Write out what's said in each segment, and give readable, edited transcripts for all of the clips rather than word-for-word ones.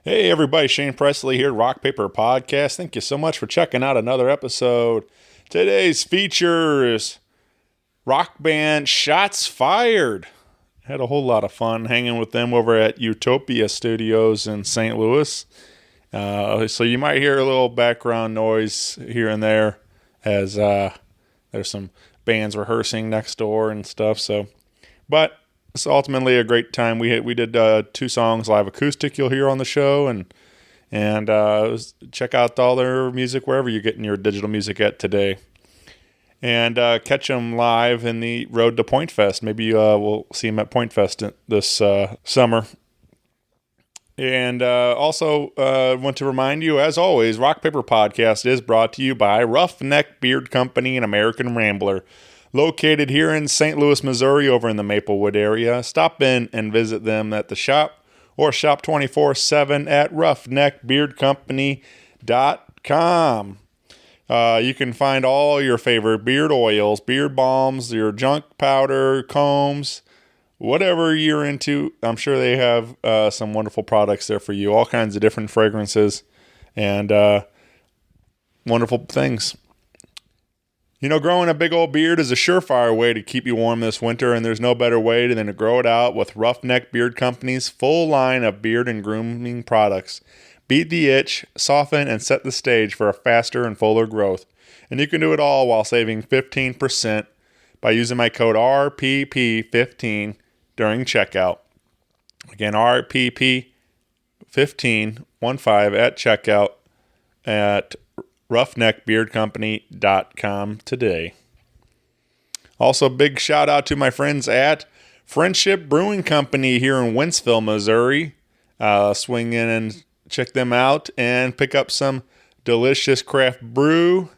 Hey everybody, Shane Presley here, Rock Paper Podcast. Thank you so much for checking out another episode. Today's features rock band Shots Fired. Had a whole lot of fun hanging with them over at Utopia Studios in St. Louis. So you might hear a little background noise here and there as there's some bands rehearsing next door and stuff. But it's ultimately a great time. We did 2 songs live acoustic you'll hear on the show, and check out all their music wherever you're getting your digital music at today. And catch them live in the road to Pointfest. Maybe we'll see them at Pointfest this summer. And also want to remind you, as always, Rock Paper Podcast is brought to you by Roughneck Beard Company and American Rambler, located here in St. Louis, Missouri, over in the Maplewood area. Stop in and visit them at the shop or shop 24/7 at roughneckbeardcompany.com. You can find all your favorite beard oils, beard balms, your junk powder, combs, whatever you're into. I'm sure they have some wonderful products there for you, all kinds of different fragrances and wonderful things. You know, growing a big old beard is a surefire way to keep you warm this winter, and there's no better way than to grow it out with Roughneck Beard Company's full line of beard and grooming products. Beat the itch, soften, and set the stage for a faster and fuller growth. And you can do it all while saving 15% by using my code RPP15 during checkout. Again, RPP15 at checkout at roughneckbeardcompany.com today. Also, big shout out to my friends at Friendship Brewing Company here in Wentzville, Missouri. Swing in and check them out and pick up some delicious craft brew.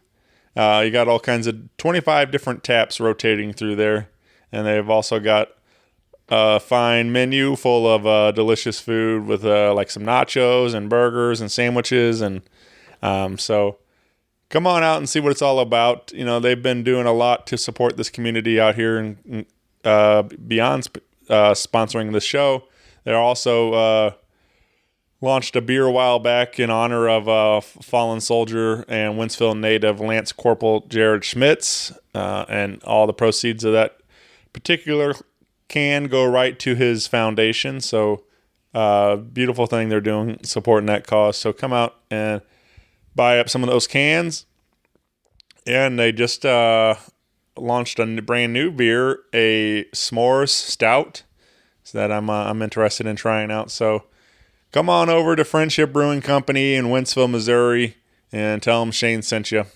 You got all kinds of 25 different taps rotating through there. And they've also got a fine menu full of delicious food with like some nachos and burgers and sandwiches. And so come on out and see what it's all about. You know, they've been doing a lot to support this community out here and beyond sponsoring the show. They're also launched a beer a while back in honor of fallen soldier and Wentzville native Lance Corporal Jared Schmitz, and all the proceeds of that particular can go right to his foundation. So beautiful thing they're doing, supporting that cause. So come out and buy up some of those cans. And they just launched a brand new beer, a s'mores stout, so that I'm interested in trying out. So come on over to Friendship Brewing Company in Wentzville, Missouri, and tell them Shane sent you.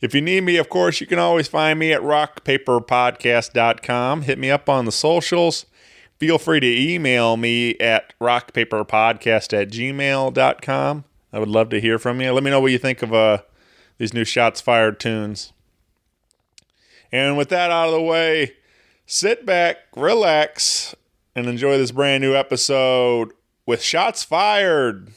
If you need me, of course, you can always find me at rockpaperpodcast.com. Hit me up on the socials. Feel free to email me at rockpaperpodcast@gmail.com. I would love to hear from you. Let me know what you think of these new Shots Fired tunes. And with that out of the way, sit back, relax, and enjoy this brand new episode with Shots Fired.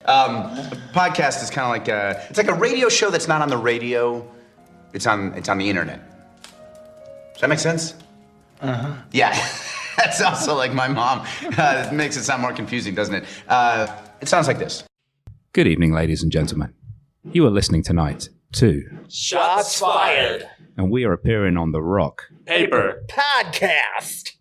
Podcast is kind of like it's like a radio show that's not on the radio. It's on the internet. Does that make sense? Uh-huh. Yeah. That's also like my mom. It makes it sound more confusing, doesn't it? It sounds like this. Good evening, ladies and gentlemen. You are listening tonight to Shots Fired, and we are appearing on the Rock Paper Podcast.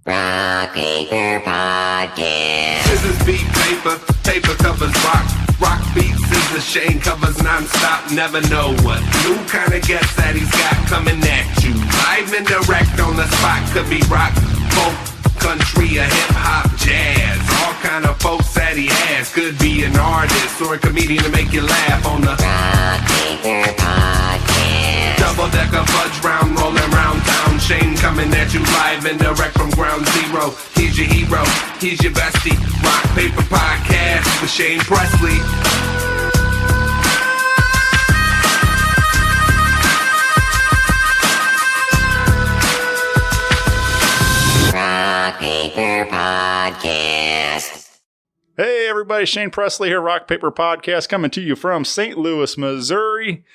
Rock Paper Podcast. Scissors beat paper, paper covers rock. Rock beats scissors, Shane covers non-stop. Never know what new kind of guest that he's got coming at you. Live and direct on the spot. Could be rock, folk, country, or hip-hop, jazz. All kind of folks that he has. Could be an artist or a comedian to make you laugh on the Rock Paper Podcast. double-decker fudge round, rolling round town. Shane coming at you live and direct from ground zero. He's your hero, he's your bestie. Rock Paper Podcast with Shane Presley. Rock Paper Podcast. Hey everybody, Shane Presley here, Rock Paper Podcast, coming to you from St. Louis, Missouri,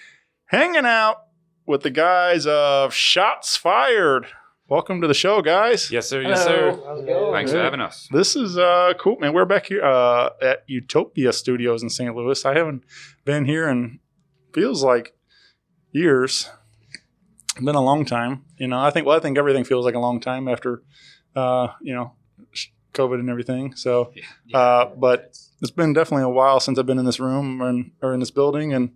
hanging out with the guys of Shots Fired. welcome to the show, guys. Yes, sir. Yes, sir. Thanks for having us. This is cool, man. We're back here at Utopia Studios in St. Louis. I haven't been here in feels like years. It's been a long time. I think everything feels like a long time after, COVID and everything. So, but it's been definitely a while since I've been in this room or in this building, and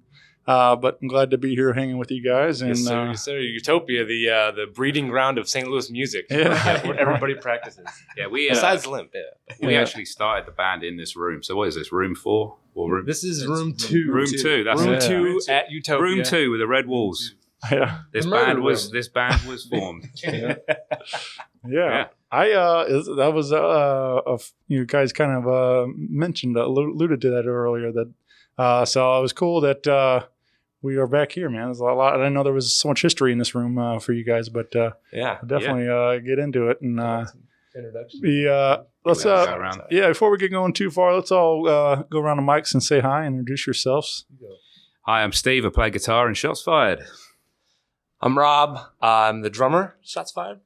but I'm glad to be here hanging with you guys. And Yes, sir. Utopia, the breeding ground of St. Louis music. Yeah. Where everybody practices. Yeah, we Besides Limp, we actually started the band in this room. So what is this? Room 4 or room? This is room 2. Room 2. That's Room it. 2 at Utopia. Room 2 with the red walls. yeah, This band was formed. yeah. That was you guys kind of mentioned alluded to that earlier. That so it was cool that we are back here, man. There's a lot. I didn't know there was so much history in this room for you guys, but I'll definitely get into it and Introduction. let's Go around. before we get going too far, let's all go around the mics and say hi and introduce yourselves. Hi, I'm Steve. I play guitar and Shots Fired. I'm Rob. I'm the drummer. Shots fired.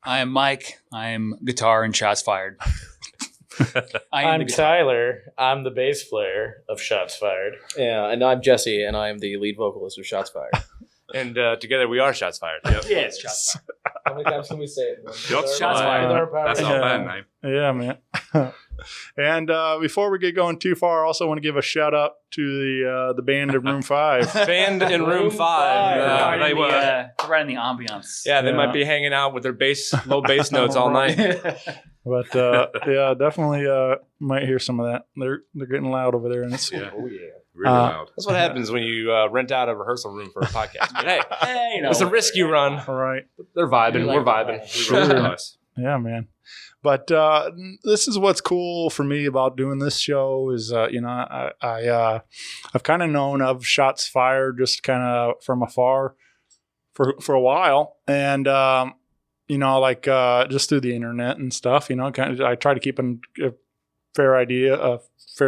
I am Mike. I am guitar and shots fired. I'm Tyler. I'm the bass player of Shots Fired. Yeah, and I'm Jesse, and I am the lead vocalist of Shots Fired. And together we are Shots Fired. Yep. Yeah, it's shots fired. How many times can we say it? Shots Fired. That's our band name. Yeah, man. And before we get going too far, I also want to give a shout out to the band of Room 5. Band in room 5. They were right in the ambiance. Yeah, they might be hanging out with their low bass notes all night. But definitely might hear some of that. They're getting loud over there, and it's Really loud. That's what happens when you rent out a rehearsal room for a podcast. But hey, hey, it's a risk you run. all right. They're vibing. We're vibing. Sure. Nice. Yeah, man. But this is what's cool for me about doing this show is, I've kind of known of Shots Fired just kind of from afar for a while, and just through the internet and stuff. I try to keep a fair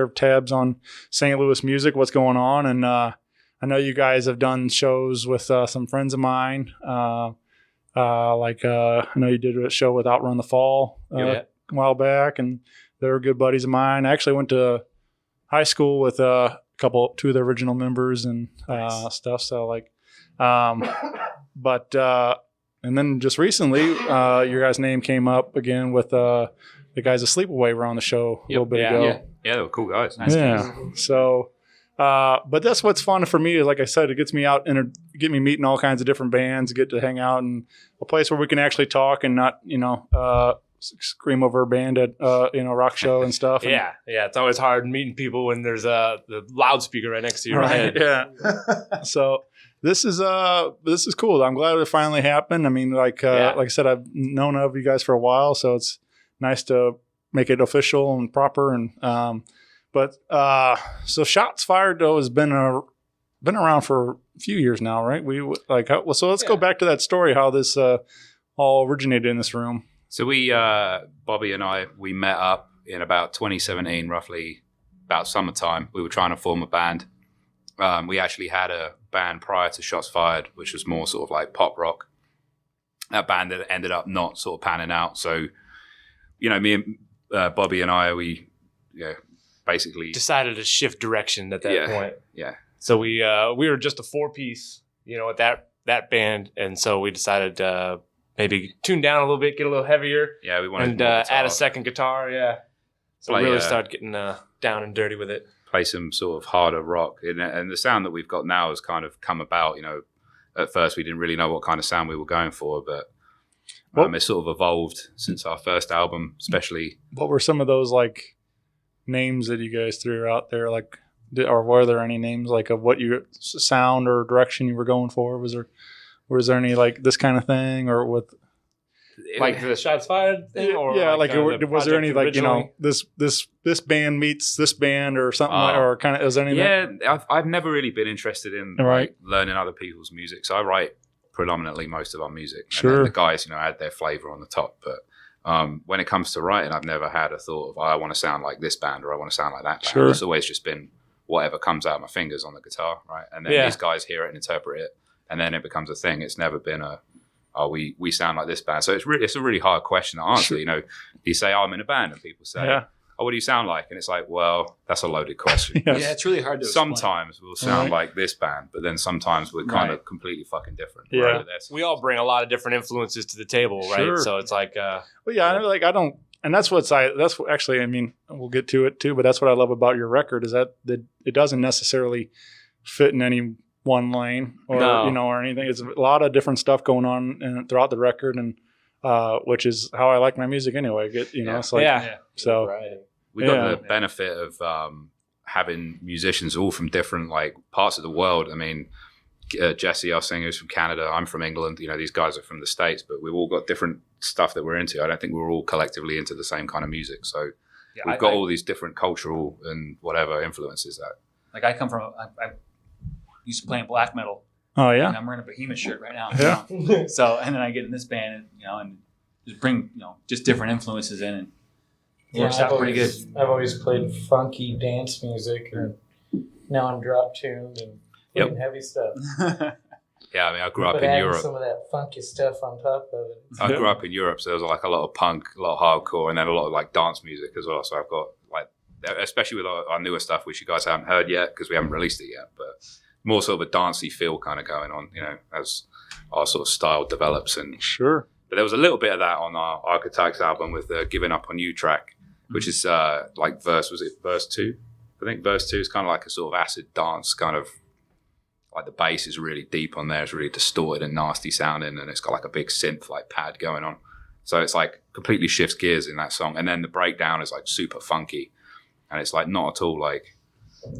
tabs on St. Louis music, what's going on, and I know you guys have done shows with some friends of mine. I know you did a show with Outrun the Fall a while back, and they were good buddies of mine. I actually went to high school with two of the original members and stuff. So and then just recently, your guys' name came up again with the guys of Sleepaway were on the show a little bit ago. Yeah, they were cool guys. Nice guys. So. But that's what's fun for me is, like I said, it gets me out and get me meeting all kinds of different bands, get to hang out in a place where we can actually talk and not, scream over a band at, rock show and stuff. Yeah. It's always hard meeting people when there's the loudspeaker right next to your head. Yeah. So this is cool. I'm glad it finally happened. I mean, like I said, I've known of you guys for a while, so it's nice to make it official and proper. And, so Shots Fired though has been around for a few years now, right? So let's go back to that story, how this all originated in this room. So we, Bobby and I, we met up in about 2017, roughly about summertime. We were trying to form a band. We actually had a band prior to Shots Fired, which was more sort of like pop rock. That band that ended up not sort of panning out. So, me and Bobby and I, we basically decided to shift direction at that point. Yeah. So we were just a 4-piece, at that band, and so we decided to maybe tune down a little bit, get a little heavier. Yeah, we wanted and add a second guitar. Yeah. So we really started getting down and dirty with it. Play some sort of harder rock, and the sound that we've got now has kind of come about. At first we didn't really know what kind of sound we were going for, but it's sort of evolved since our first album, especially. What were some of those names that you guys threw out there, or were there any names of what you sound or direction you were going for? Was there any this kind of thing, or with the Shots Fired thing? Or was there any this band meets this band or something, or kind of, is there any? I've never really been interested in learning other people's music, so I write predominantly most of our music. Sure. And then the guys add their flavor on the top, but when it comes to writing, I've never had a thought of I want to sound like this band or I want to sound like that band. Sure. It's always just been whatever comes out of my fingers on the guitar, right? And then these guys hear it and interpret it, and then it becomes a thing. It's never been I oh, we sound like this band. So it's a really hard question to answer. You know, you say, oh, I'm in a band, and people say, oh, what do you sound like? And it's like, well, that's a loaded question. Yeah, it's really hard to explain. Sometimes we'll sound like this band, but then sometimes we're kind of completely fucking different. Yeah. Right? We all bring a lot of different influences to the table, right? Sure. So it's like, well, yeah, I don't, and that's actually, I mean, we'll get to it too, but that's what I love about your record is that it doesn't necessarily fit in any one lane or, or anything. It's a lot of different stuff going on throughout the record, and which is how I like my music anyway. It's like, so. Right. We got the benefit of having musicians all from different like parts of the world. I mean, Jesse, our singer, is from Canada. I'm from England. You know, these guys are from the States, but we've all got different stuff that we're into. I don't think we're all collectively into the same kind of music. So we've got all these different cultural and whatever influences that. Like I come from, I used to play in black metal. Oh yeah. And I'm wearing a Behemoth shirt right now. Yeah. So, and then I get in this band and, and just bring, just different influences in, and it works out pretty good. I've always played funky dance music, and now I'm drop tuned and playing heavy stuff. Yeah, I mean, I grew up But in adding Europe. some of that funky stuff on top of it. I grew up in Europe, so there was like a lot of punk, a lot of hardcore, and then a lot of like dance music as well. So I've got like, especially with our newer stuff, which you guys haven't heard yet because we haven't released it yet, but more sort of a dancey feel kind of going on, as our sort of style develops. And sure. But there was a little bit of that on our Archetypes album with the Giving Up On You track, which is like verse 2? I think verse 2 is kind of like a sort of acid dance kind of, like the bass is really deep on there. It's really distorted and nasty sounding, and it's got like a big synth like pad going on. So it's like completely shifts gears in that song. And then the breakdown is like super funky, and it's like not at all like.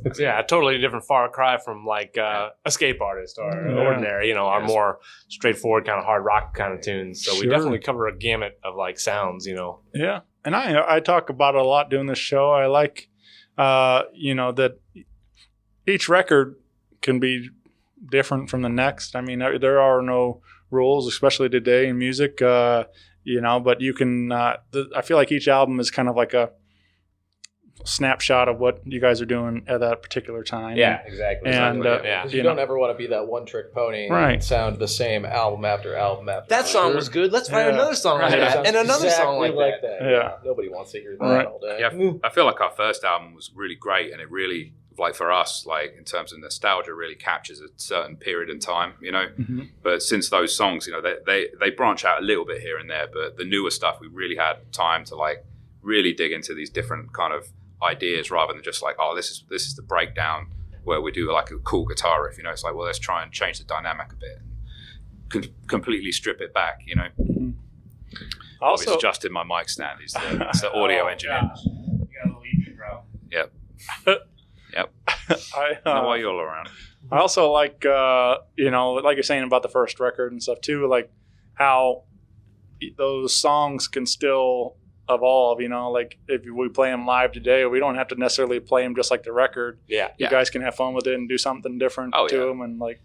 It's a totally different far cry from like Escape Artist or Ordinary, our more straightforward kind of hard rock kind of tunes. So we definitely cover a gamut of like sounds, Yeah. And I talk about it a lot doing this show. I like, that each record can be different from the next. I mean, there are no rules, especially today in music, but you can, I feel like each album is kind of like a snapshot of what you guys are doing at that particular time. Yeah, exactly. And you don't ever want to be that one-trick pony and sound the same album after album after. That song was good. Let's find another song like that, and another song like that. Yeah, nobody wants to hear that all day. Yeah, I feel like our first album was really great, and it really, like for us, like in terms of nostalgia, really captures a certain period in time, Mm-hmm. But since those songs, they branch out a little bit here and there, but the newer stuff, we really had time to like really dig into these different kind of ideas rather than just like, oh, this is the breakdown where we do like a cool guitar riff, it's like, well, let's try and change the dynamic a bit and completely strip it back, Mm-hmm. Also, adjusted my mic stand. He's the audio engineer. Gosh. You got a little EP, bro. Yep. I know why you're all around. I also like, like you're saying about the first record and stuff too, like how those songs can still evolve, like if we play them live today, we don't have to necessarily play them just like the record. You guys can have fun with it and do something different to them, and like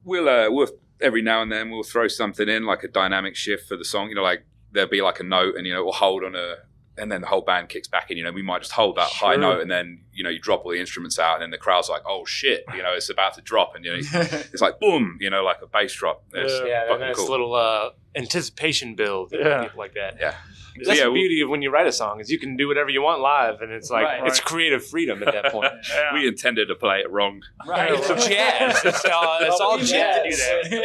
we'll every now and then we'll throw something in like a dynamic shift for the song, like there'll be like a note and we'll hold on and then the whole band kicks back in, we might just hold that high note and then you drop all the instruments out and then the crowd's like, oh shit, it's about to drop, and it's like boom, like a bass drop. It's and that's cool. A little anticipation build, people like that. That's the beauty of when you write a song is you can do whatever you want live, and it's like it's creative freedom at that point. We intended to play it wrong. Right, it's jazz. It's all jazz to do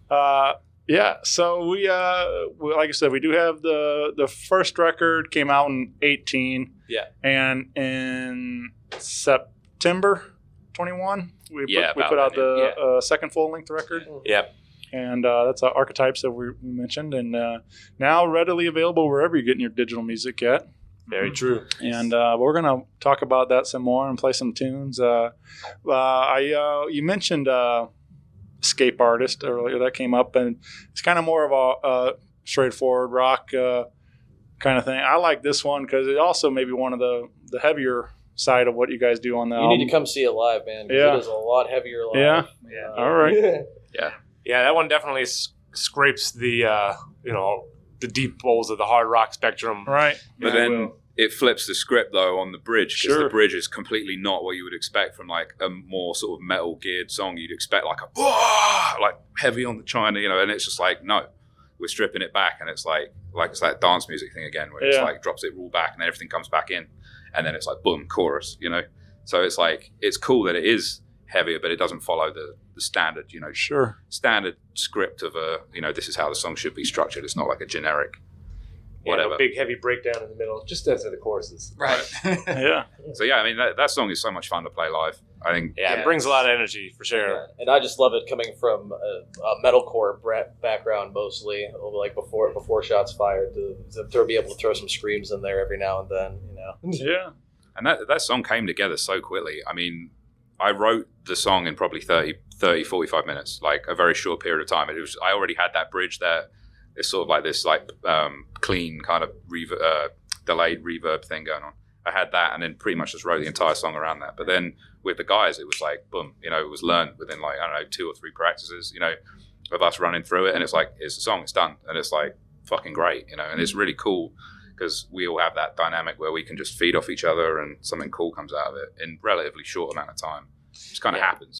that. So we like I said, we do have the first record came out in 2018. Yeah. And in September 2021, we put out the second full-length record. Yep. And that's Archetypes that we mentioned, and now readily available wherever you're getting your digital music at. Very true. And we're going to talk about that some more and play some tunes. You mentioned Escape Artist earlier. That came up, and it's kind of more of a straightforward rock kind of thing. I like this one because it also may be one of the heavier side of what you guys do on the album. You need to come see it live, man. It is a lot heavier live. Yeah. All right. Yeah, that one definitely scrapes the the deep bowls of the hard rock spectrum. Right. But then it flips the script though on the bridge, because the bridge is completely not what you would expect from like a more sort of metal geared song. You'd expect like a like heavy on the China, you know, and it's just like, no, we're stripping it back, and it's like it's that dance music thing again, where it's like drops it all back and then everything comes back in, and then it's like boom, chorus, you know. So it's like, it's cool that it is heavier, but it doesn't follow the standard, you know, standard script of a, you know, this is how the song should be structured. It's not like a generic whatever. A big heavy breakdown in the middle, just as are the choruses. Right. So yeah, I mean that song is so much fun to play live. I think it brings a lot of energy for sure. Yeah. And I just love it coming from a metalcore background mostly, like before Shots Fired, to be able to throw some screams in there every now and then, you know. Yeah. And that song came together so quickly. I mean, I wrote the song in probably 30, 45 minutes, like a very short period of time. I already had that bridge there. It's sort of like this like clean kind of delayed reverb thing going on. I had that, and then pretty much just wrote the entire song around that. But then with the guys, it was like, boom, you know, it was learned within like, I don't know, 2 or 3 practices, you know, of us running through it. And it's like, it's a song, it's done. And it's like fucking great, you know, and it's really cool because we all have that dynamic where we can just feed off each other and something cool comes out of it in relatively short amount of time. It just kind of happens.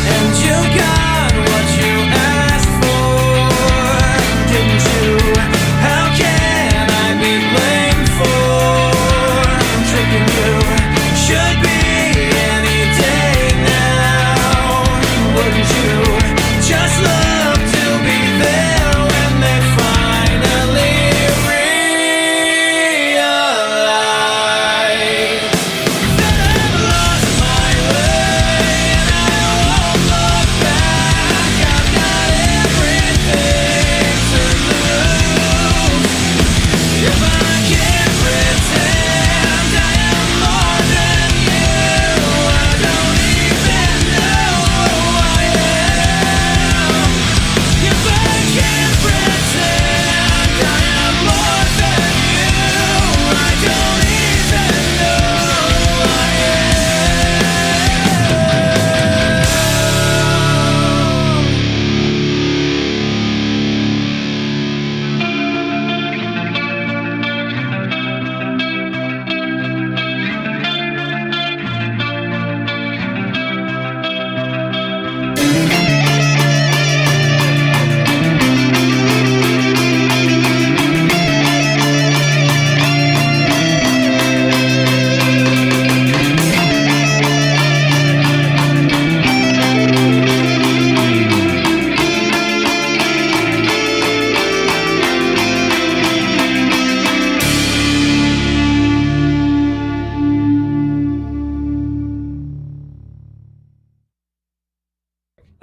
And you got what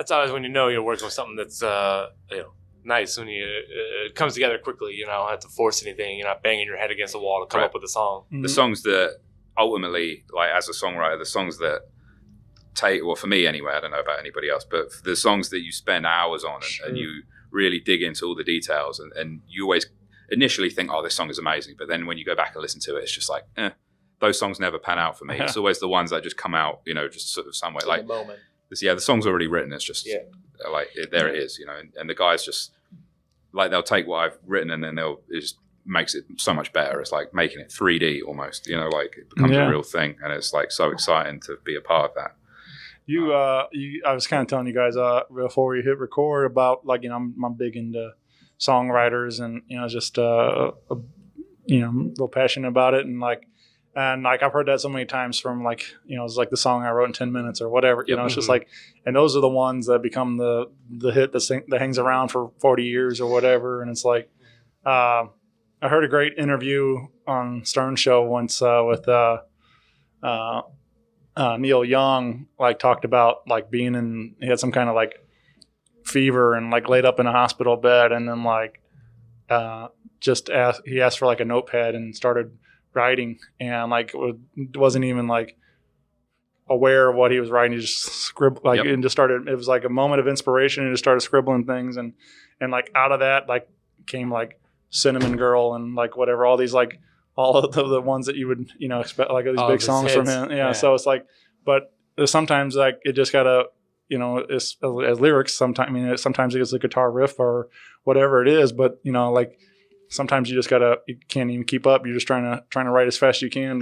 That's always when you know you're working with something that's nice, when it comes together quickly. You don't have to force anything. You're not banging your head against the wall to come up with a song. The songs that ultimately, like as a songwriter, the songs that take, well, for me anyway, I don't know about anybody else, but the songs that you spend hours on and you really dig into all the details, and you always initially think, oh, this song is amazing, but then when you go back and listen to it, it's just like, those songs never pan out for me. It's always the ones that just come out, just sort of somewhere like the moment. The song's already written. It's just there it is, and the guys just like, they'll take what I've written and then it just makes it so much better. It's like making it 3D almost, like it becomes a real thing, and it's like so exciting to be a part of that. I was kind of telling you guys before we hit record about, like, I'm big into songwriters, and just real passionate about it, and I've heard that so many times from it's like the song I wrote in 10 minutes or whatever. It's just like, and those are the ones that become the hit that hangs around for 40 years or whatever. And it's like, I heard a great interview on Stern Show once with Neil Young, talked about being he had some kind of fever and laid up in a hospital bed, and then he asked for a notepad and started writing, and wasn't even aware of what he was writing. He just scribbled and just started. It was a moment of inspiration, and just started scribbling things, and out of that came Cinnamon Girl and whatever, all these all of the ones that you would expect, these big songs hits from him. Yeah. So it's but sometimes it just gotta as lyrics. Sometimes it's a guitar riff or whatever it is, but sometimes you just you can't even keep up. You're just trying to write as fast as you can,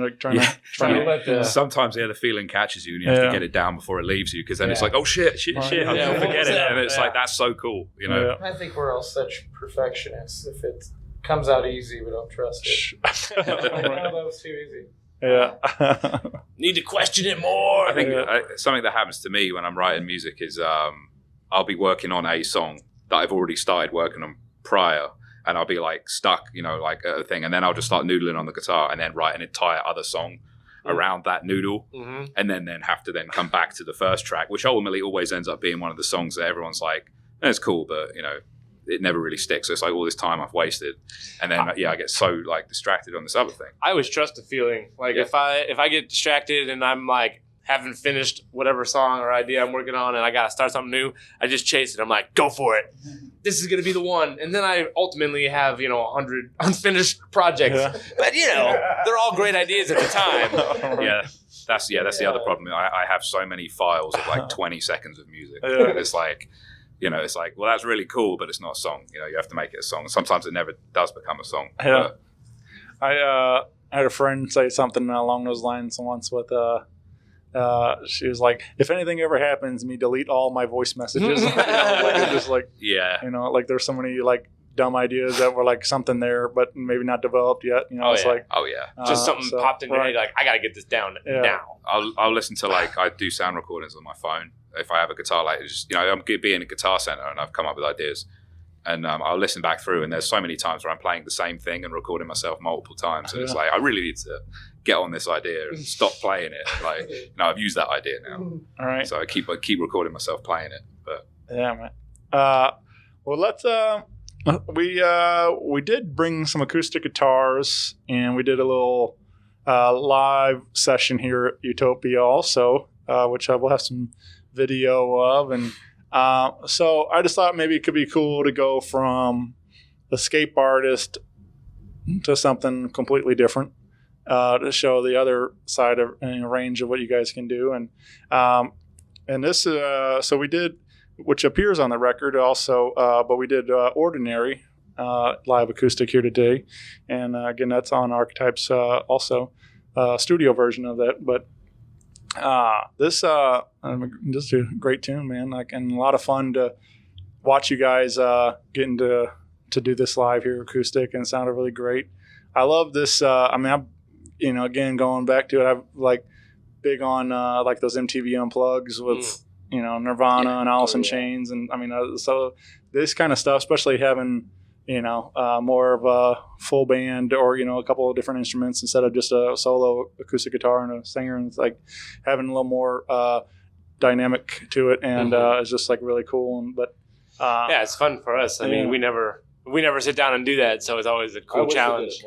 Sometimes the feeling catches you, and you have to get it down before it leaves you, because then it's like, oh shit, I'm gonna forget it, and it's that's so cool, I think we're all such perfectionists. If it comes out easy, we don't trust it. That was too easy. Yeah. Need to question it more. I think something that happens to me when I'm writing music is I'll be working on a song that I've already started working on prior, and I'll be stuck, at a thing, and then I'll just start noodling on the guitar and then write an entire other song around that noodle, and then have to come back to the first track, which ultimately always ends up being one of the songs that everyone's like, it's cool, but it never really sticks. So it's all this time I've wasted, and then I get so distracted on this other thing. I always trust the feeling. If I get distracted and I'm haven't finished whatever song or idea I'm working on, and I gotta start something new, I just chase it. I'm like, go for it. This is gonna be the one. And then I ultimately have 100 unfinished projects. Yeah. But they're all great ideas at the time. That's the other problem. I have so many files of 20 seconds of music. And it's well, that's really cool, but it's not a song. You have to make it a song. Sometimes it never does become a song. Yeah. I had a friend say something along those lines once with she was like, if anything ever happens, me delete all my voice messages. There's so many dumb ideas that were something there, but maybe not developed yet. Just something popped in your head. I got to get this down now. I'll listen to I do sound recordings on my phone. If I have a guitar, I'm being a guitar center and I've come up with ideas, and I'll listen back through, and there's so many times where I'm playing the same thing and recording myself multiple times, and it's I really need to get on this idea and stop playing it. I've used that idea now. All right. So I keep recording myself playing it. But yeah, man. Well, let's we did bring some acoustic guitars, and we did a little live session here at Utopia also, which I will have some video of, and so I just thought maybe it could be cool to go from escape artist to something completely different, to show the other side of range of what you guys can do, and this so we did, which appears on the record also, but we did Ordinary live acoustic here today, and again that's on Archetypes also, studio version of that, but this just a great tune, man. And a lot of fun to watch you guys getting to do this live here acoustic, and it sounded really great. I love this. I'm again going back to it. I'm big on those MTV Unplugs with Nirvana and Alice in Chains, and so this kind of stuff, especially having more of a full band or a couple of different instruments instead of just a solo acoustic guitar and a singer, and it's having a little more dynamic to it, and it's just like really cool. But yeah, it's fun for us. I mean, we never sit down and do that, so it's always a cool challenge.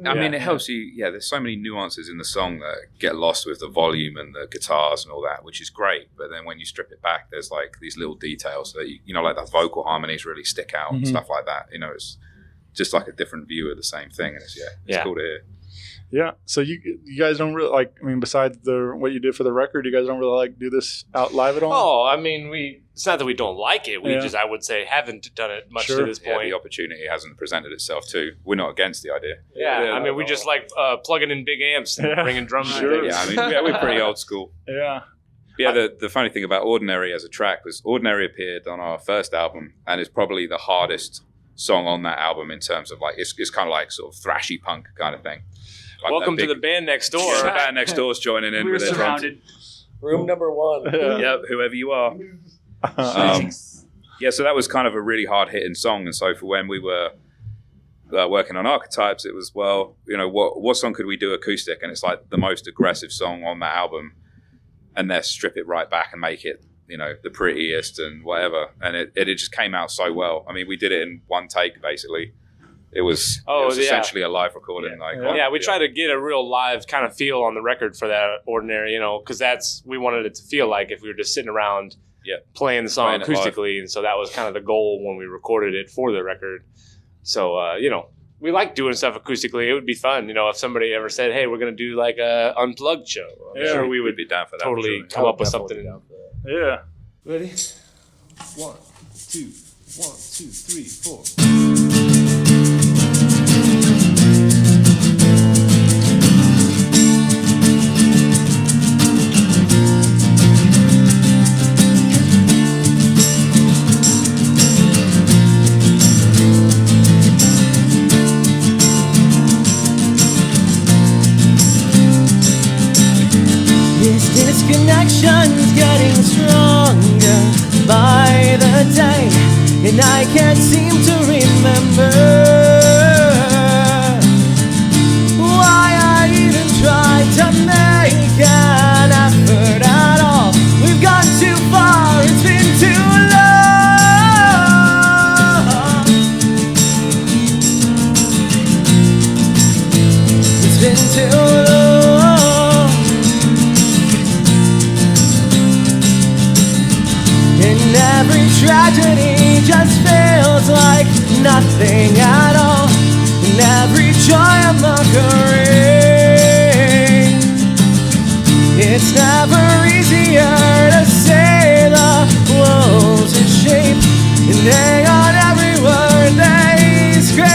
I mean, it helps you. Yeah, there's so many nuances in the song that get lost with the volume and the guitars and all that, which is great. But then when you strip it back, there's like these little details that you know, like the vocal harmonies really stick out and stuff like that. You know, it's just like a different view of the same thing, and it's cool to hear. Yeah. So you guys don't really like, I mean, besides what you did for the record, you guys don't really like do this out live at all? Oh, I mean, it's not that we don't like it. We just, I would say, haven't done it much to this point. The opportunity hasn't presented itself too. We're not against the idea. Yeah. I mean, we just like plugging in big amps and bringing drums. Sure. Yeah. I mean, we're pretty old school. Yeah. Yeah. The funny thing about Ordinary as a track was Ordinary appeared on our first album, and it's probably the hardest song on that album in terms of like, it's kind of like sort of thrashy punk kind of thing. Like welcome to the band next door. Yeah, the band next door is joining in with their drums. Room number 1. Yep, whoever you are. Yeah, so that was kind of a really hard hitting song, and so for when we were working on Archetypes, it was, well, you know, what song could we do acoustic? And it's like the most aggressive song on that album, and then strip it right back and make it, you know, the prettiest and whatever. And it just came out so well. I mean, we did it in one take basically. It was essentially a live recording. We try to get a real live kind of feel on the record for that Ordinary, you know, because we wanted it to feel like if we were just sitting around playing the song acoustically. And so that was kind of the goal when we recorded it for the record. So, you know, we like doing stuff acoustically. It would be fun, you know, if somebody ever said, hey, we're going to do like a unplugged show. I'm sure we would be down for that. Totally come up with something. Yeah. Ready? 1, 2, 1, 2, 3, 4. Disconnection's getting stronger by the day, and I can't seem to remember why I even tried to make an effort at all. We've gone too far, it's been too long. It's been too long. Every tragedy just feels like nothing at all, and every joy a mockery. It's never easier to say the world's in shape and hang on every word they scream.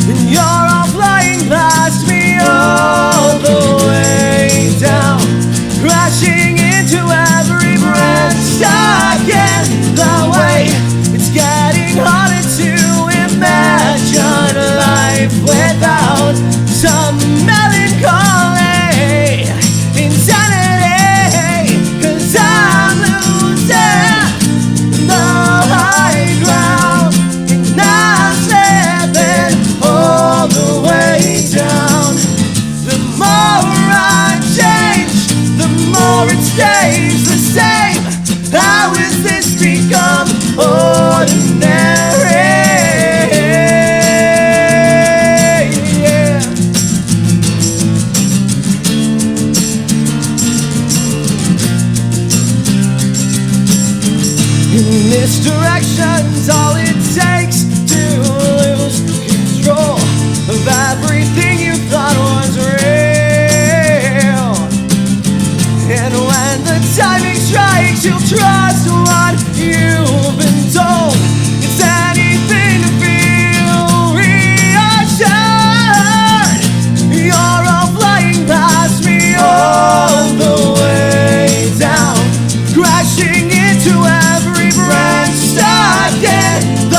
And you're all flying past me all the way down, crashing into every stuck in the way. It's getting harder to imagine life without some melancholy insanity. 'Cause I'm losing the high ground, and I'm slipping all the way down. The more I change, the more it stays the same. How has this become ordinary? Yeah. In this direction's all it takes to lose control of everything you thought was real. And when the timing strikes, you'll trust what you've been told. It's anything to feel reassured. You're all flying past me all the way down, crashing into every branch stuck in the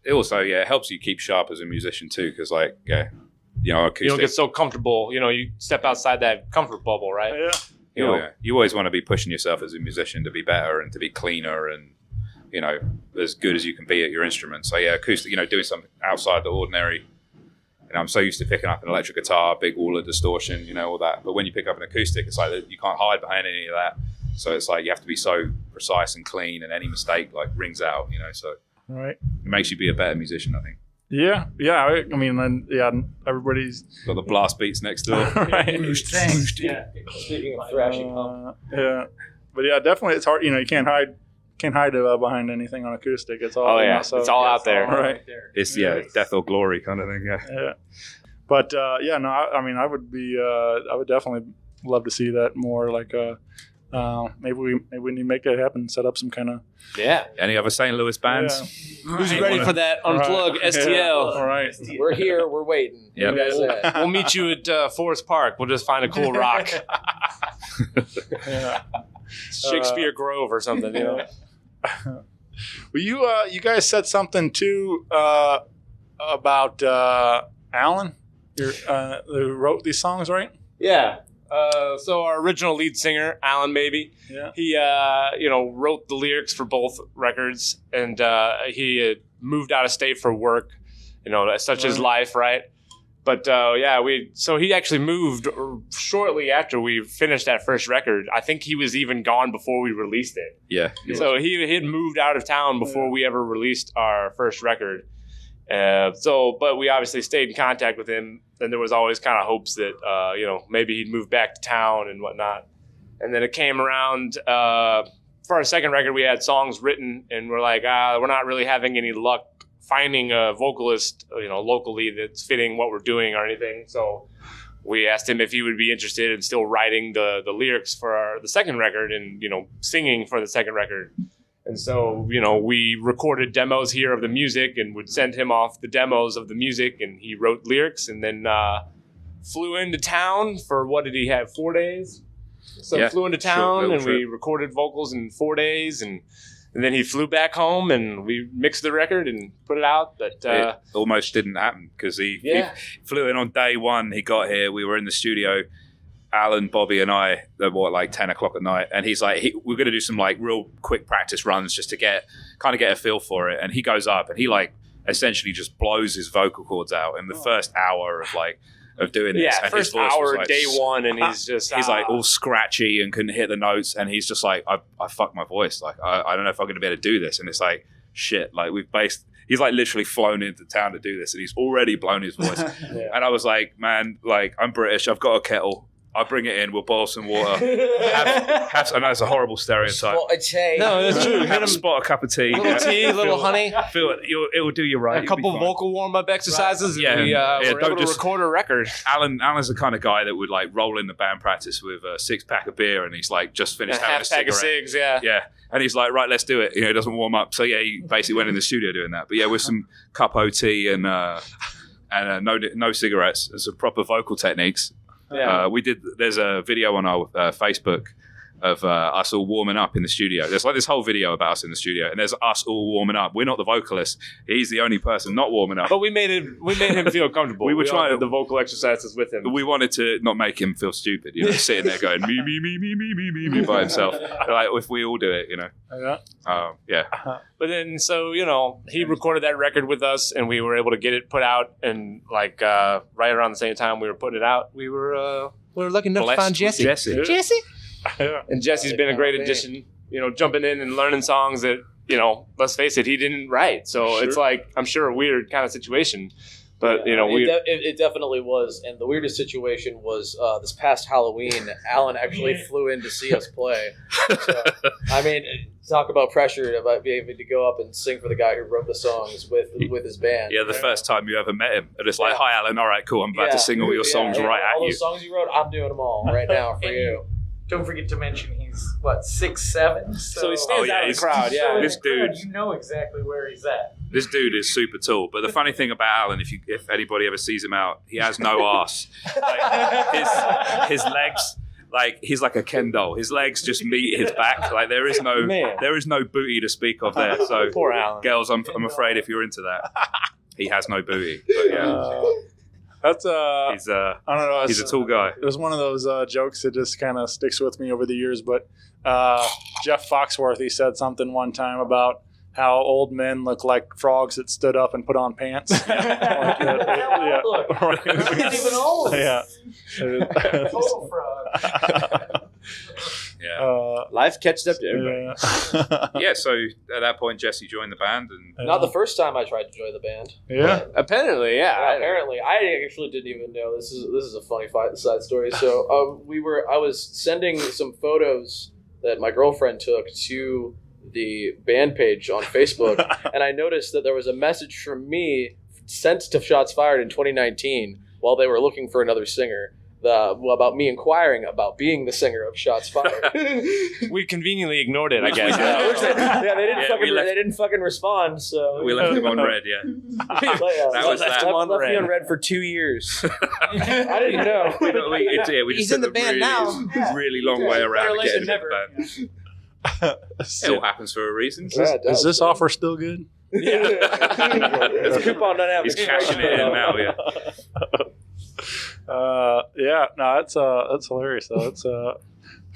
it also it helps you keep sharp as a musician too, because like you know, acoustic, you don't get so comfortable. You know, you step outside that comfort bubble, right? Yeah. You always want to be pushing yourself as a musician to be better and to be cleaner and, you know, as good as you can be at your instrument. So acoustic, you know, doing something outside the ordinary. You know, I'm so used to picking up an electric guitar, big wall of distortion, you know, all that. But when you pick up an acoustic, it's like you can't hide behind any of that. So it's like you have to be so precise and clean, and any mistake like rings out, you know. So right, it makes you be a better musician, I think. Yeah. I mean, everybody's got the blast beats next door. Right. Yeah. Speaking of thrashing pump. Yeah, but definitely it's hard. You know, you can't hide behind anything on acoustic. It's all. You know, so, it's all out there. Right. It's death or glory kind of thing. Yeah. But I mean, I would definitely love to see that more. Like, maybe we need to make it happen. Set up some kind of. Yeah. Any other St. Louis bands? Who's ready for that unplug STL? Yeah. All right. We're here. We're waiting. Yep. We'll meet you at Forest Park. We'll just find a cool rock. Shakespeare Grove or something, you know. Well, you guys said something too about Alan, who wrote these songs, right? Yeah. So our original lead singer, Alan Maybe, he wrote the lyrics for both records, and he had moved out of state for work, you know, such as life, right? But he actually moved shortly after we finished that first record. I think he was even gone before we released it. Yeah. So he had moved out of town before we ever released our first record. But we obviously stayed in contact with him, and there was always kind of hopes that maybe he'd move back to town and whatnot. And then it came around for our second record. We had songs written, and we're like, we're not really having any luck finding a vocalist, locally that's fitting what we're doing or anything. So we asked him if he would be interested in still writing the lyrics for the second record and singing for the second record. And so, we recorded demos here of the music and would send him off the demos of the music, and he wrote lyrics, and then flew into town for, what did he have, 4 days? So flew into town, and we recorded vocals in 4 days, and then he flew back home, and we mixed the record and put it out. But it almost didn't happen because he flew in on day one. He got here. We were in the studio, Alan, Bobby, and I, at 10 o'clock at night, and he's like, we're going to do some real quick practice runs just to get a feel for it. And he goes up and he essentially just blows his vocal cords out in the first hour of doing this. Yeah, and first his voice hour, was day one, and he's just he's all scratchy and couldn't hit the notes, and he's just like, I fucked my voice. I don't know if I'm going to be able to do this. And it's like, shit. He's literally flown into town to do this, and he's already blown his voice. And I was like, man, I'm British. I've got a kettle. I'll bring it in. We'll boil some water. I know it's a horrible stereotype. Spot a tea. No, that's true. Have a spot, a cup of tea. Little tea, little honey. Feel it. It will do you right. A couple vocal warm-up exercises. Right. Yeah, we're able to record a record. Alan's the kind of guy that would roll in the band practice with a 6-pack of beer, and he's just finished having a cigarette. Half-pack of cigs, yeah. Yeah, and he's like, right, let's do it. He doesn't warm up. So yeah, he basically went in the studio doing that. But yeah, with some cup of tea and no cigarettes and some proper vocal techniques. Yeah. There's a video on our Facebook of us all warming up in the studio. There's this whole video about us in the studio, and there's us all warming up. We're not the vocalists. He's the only person not warming up. But we made him feel comfortable. We were trying to the vocal exercises with him. We wanted to not make him feel stupid, sitting there going me by himself. If we all do it, Yeah. But then, he recorded that record with us, and we were able to get it put out. And right around the same time we were putting it out, we were lucky enough to find Jesse. Jesse. And Jesse's been a great addition. Jumping in and learning songs that let's face it, he didn't write. So it's I'm sure a weird kind of situation. But it definitely was. And the weirdest situation was this past Halloween. Alan actually flew in to see us play. So, I mean, talk about pressure about being able to go up and sing for the guy who wrote the songs with his band. Yeah, the first time you ever met him, and it's hi Alan. All right, cool. I'm about to sing all your songs right at you. All those songs you wrote, I'm doing them all right now for you. Don't forget to mention he's 6'7", so he stands out in the crowd. Yeah, this dude, you know exactly where he's at. This dude is super tall. But the funny thing about Alan, if anybody ever sees him out, he has no arse. His legs like he's like a Ken doll. His legs just meet his back. Like there is no booty to speak of there. So Poor Alan. girls, I'm afraid if you're into that, he has no booty. But yeah, that's he's I don't know. He's a tall guy. It was one of those jokes that just kind of sticks with me over the years. But Jeff Foxworthy said something one time about how old men look like frogs that stood up and put on pants. Yeah. Not even old. Yeah. Total frog. Yeah. Life catches up to everybody. Yeah. So at that point, Jesse joined the band, and Not the first time I tried to join the band. Yeah. Apparently, yeah. Apparently, I actually didn't even know. This is a funny side story. So I was sending some photos that my girlfriend took to the band page on Facebook, and I noticed that there was a message from me sent to Shots Fired in 2019 while they were looking for another singer. About me inquiring about being the singer of Shots Fired. We conveniently ignored it, I guess. They didn't fucking respond. So we left him on red. Yeah, that left him on left me red. on red for 2 years. I didn't know. We He's just in the took a band really long way around getting him in the band. It all happens for a reason. Is this offer still good? Yeah. This coupon doesn't have He's cashing it in now. Yeah. That's hilarious though.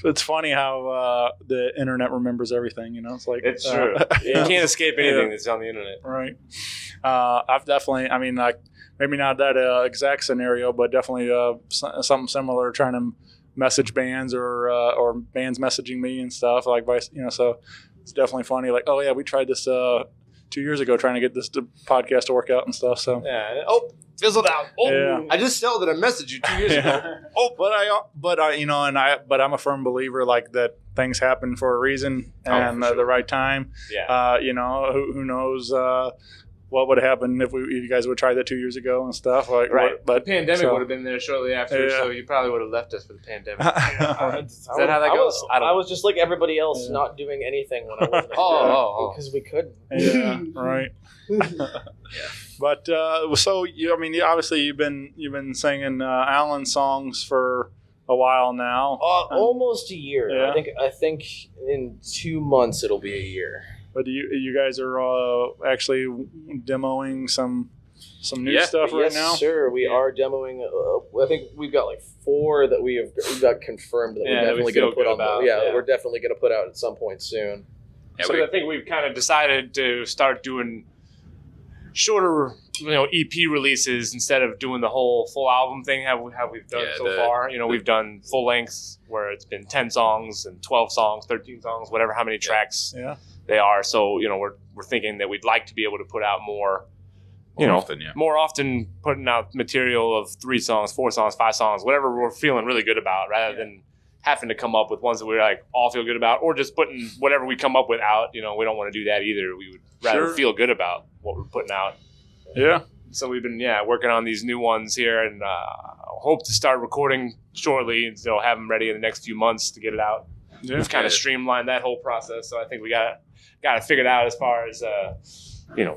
It's funny how the internet remembers everything. You know, it's like It's true. You can't escape anything that's on the internet. Right. I've definitely. I mean, like maybe not that exact scenario, but definitely something similar. Trying to message bands or bands messaging me and stuff like so it's definitely funny. Like, oh yeah, we tried this 2 years ago trying to get this podcast to work out and stuff. So Yeah. Oh, fizzled out. Oh, Yeah. I just saw that I messaged you 2 years ago. Oh, but I'm a firm believer like that things happen for a reason and for sure. the right time. Yeah. Who knows what would happen if you guys would try that 2 years ago and stuff like. Right. But the pandemic would have been there shortly after, Yeah. so you probably would have left us for the pandemic. Is that how that goes? I was just like everybody else, not doing anything when I wasn't because we couldn't. Yeah, right. But so obviously you've been singing Alan songs for a while now. Almost a year. Yeah. I think in 2 months it'll be a year. But you guys are actually demoing some new stuff right now? Yes, sir. We are demoing. I think we've got like 4 that we've got confirmed that we're definitely going to put on. We're definitely going to put out at some point soon. Yeah, So I think we've kind of decided to start doing shorter, EP releases instead of doing the whole full album thing. How we've done so far. We've done full lengths where it's been 10 songs and 12 songs, 13 songs, whatever, how many tracks they are. So we're thinking that we'd like to be able to put out more. More often putting out material of 3 songs, 4 songs, 5 songs, whatever we're feeling really good about, rather than having to come up with ones that we like all feel good about, or just putting whatever we come up with out. We don't want to do that either. We would rather feel good about what we're putting out. Yeah. So we've been working on these new ones here, and hope to start recording shortly, and have them ready in the next few months to get it out. Yeah. We've kind of streamlined that whole process, so I think we got it figured out as far as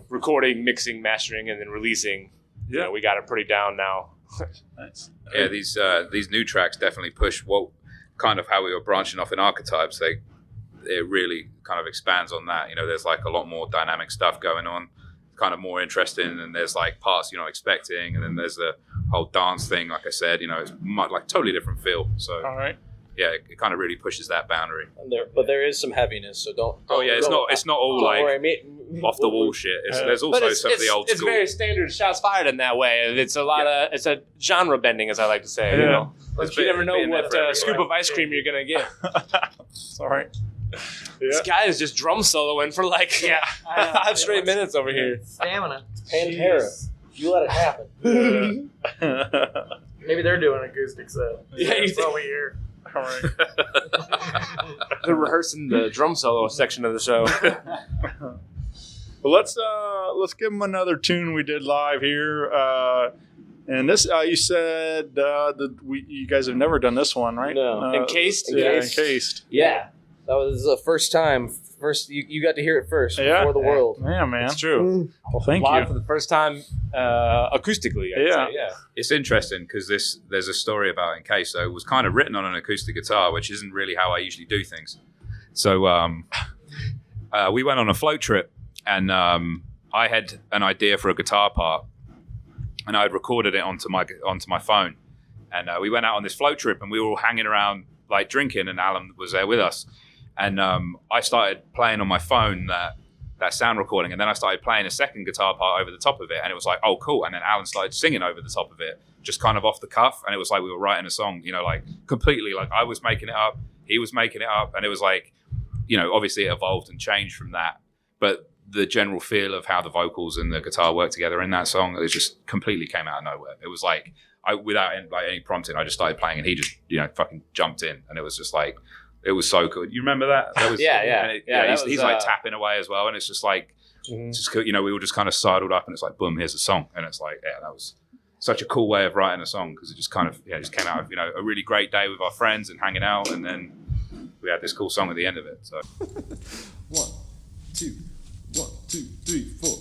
recording, mixing, mastering, and then releasing. Yeah, we got it pretty down now. Nice. Yeah, these new tracks definitely push what kind of how we were branching off in Archetypes. It really kind of expands on that. There's like a lot more dynamic stuff going on, kind of more interesting, and there's like parts you're not expecting, and then there's the whole dance thing. Like I said, it's much, like totally different feel. So all right. Yeah, it kind of really pushes that boundary. But there is some heaviness, so don't. It's not all like off the wall shit. There's also some of the old It's school. very standard Shots Fired in that way. It's a lot of it's a genre bending, as I like to say. Yeah. You never know what scoop of ice cream you're gonna get. Sorry. This guy is just drum soloing for like 5 straight minutes over here. Stamina. Pantera. You let it happen. Maybe they're doing an acoustic set. Yeah, That's all we hear. All right. They're rehearsing the drum solo section of the show. Well, let's give them another tune we did live here. And this, you said you guys have never done this one, right? No. Encased? Yeah, Encased. Yeah. That was the first time. You got to hear it first before the world. Yeah, man. It's true. Well, thank Live you. for the first time acoustically. I'd say, yeah. It's interesting because there's a story about In Case. So it was kind of written on an acoustic guitar, which isn't really how I usually do things. So we went on a float trip, and I had an idea for a guitar part, and I had recorded it onto my phone. And we went out on this float trip, and we were all hanging around like drinking, and Alan was there with us. And I started playing on my phone that sound recording, and then I started playing a second guitar part over the top of it, and it was like, oh, cool. And then Alan started singing over the top of it, just kind of off the cuff, and it was like we were writing a song, you know, like completely, like I was making it up, he was making it up, and it was like, you know, obviously it evolved and changed from that, but the general feel of how the vocals and the guitar work together in that song, it just completely came out of nowhere. It was like, without any prompting, I just started playing, and he just, you know, fucking jumped in, and it was just like, it was so good. You remember that? That was, he's like tapping away as well, and it's just like, just, you know, we were just kind of sidled up, and it's like, boom, here's a song, and it's like, yeah, that was such a cool way of writing a song, because it just kind of, just came out of, you know, a really great day with our friends and hanging out, and then we had this cool song at the end of it. So 1, 2, 1, 2, 3, 4.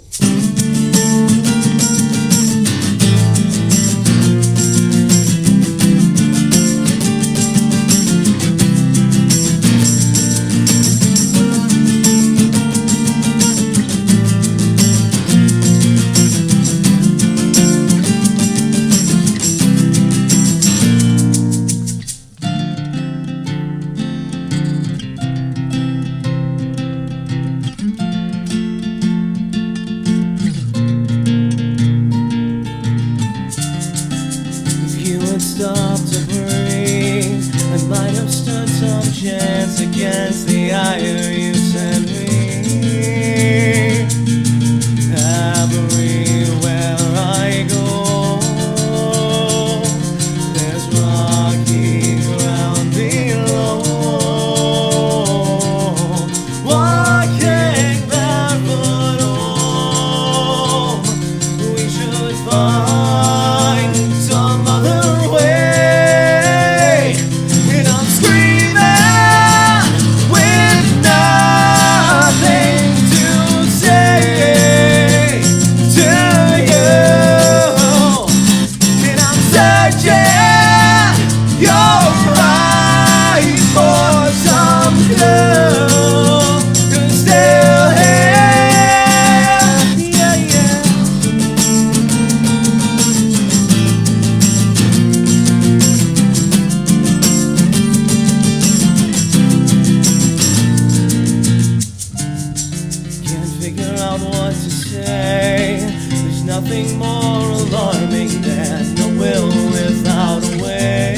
Against the ire you send me, everywhere I go, there's rocky ground below. Walking barefoot home, we should find some other way, and I'm screaming with nothing to say to you, and I'm searching your eyes for some clue to still here, yeah. Can't figure out what to say. There's nothing more alarming than a will without a way.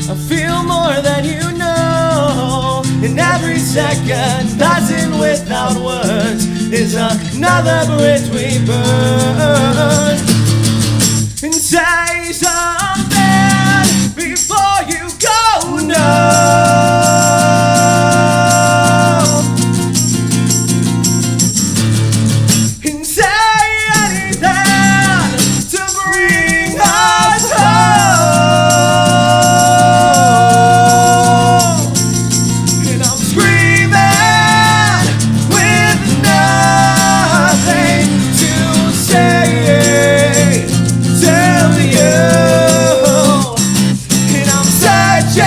I feel more than you know, and every second passing without words is another bridge we burn. And say something before you go, no. And say anything to bring us home. And I'm screaming with nothing to say to you. And I'm searching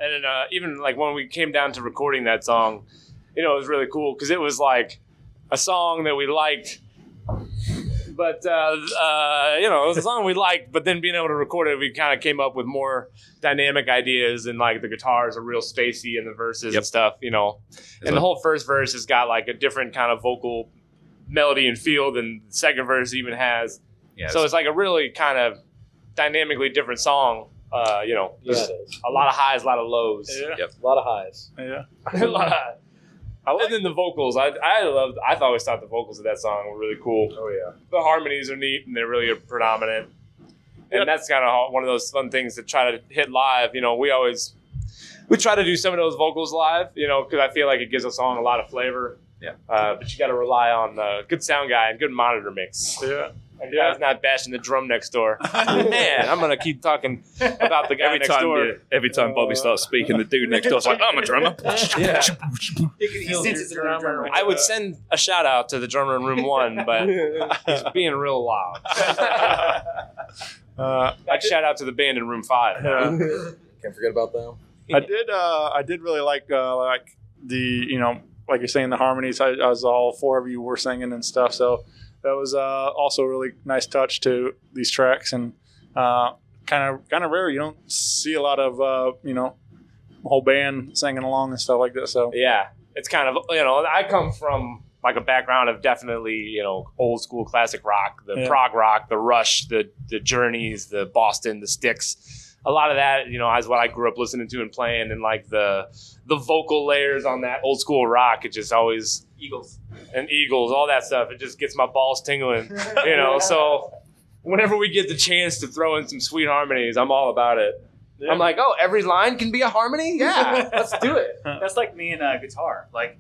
And even like when we came down to recording that song, it was really cool because it was like a song that we liked. But, it was a song we liked, but then being able to record it, we kind of came up with more dynamic ideas, and like the guitars are real spacey in the verses and stuff, And the whole first verse has got like a different kind of vocal melody and feel than the second verse even has. Yeah, so it's like a really kind of dynamically different song. There's a lot of highs, a lot of lows. Yeah. Yep. A lot of highs. Yeah. A lot of highs. And then the vocals, I always thought the vocals of that song were really cool. Oh yeah, the harmonies are neat and they're really predominant, and that's kind of one of those fun things to try to hit live. We try to do some of those vocals live, because I feel like it gives a song a lot of flavor. Yeah. But you got to rely on a good sound guy and good monitor mix. Yeah. And guys not bashing the drum next door. Man, I'm gonna keep talking about the guy next door. Every time Bobby starts speaking, the dude next door's like, "I'm a drummer." Yeah. I would send a shout out to the drummer in room 1, but he's being real loud. I'd shout out to the band in room 5. Can't forget about them. I did really like the like you're saying, the harmonies. As all 4 of you were singing and stuff, so that was also a really nice touch to these tracks, and kind of rare. You don't see a lot of whole band singing along and stuff like that. So yeah, it's kind of I come from like a background of definitely old school classic rock, the prog rock, the Rush, the Journeys, the Boston, the Styx. A lot of that, is what I grew up listening to and playing, and like the vocal layers on that old school rock. It just always Eagles, all that stuff. It just gets my balls tingling, So whenever we get the chance to throw in some sweet harmonies, I'm all about it. Yeah. I'm like, oh, every line can be a harmony. Yeah, let's do it. That's like me and guitar. Like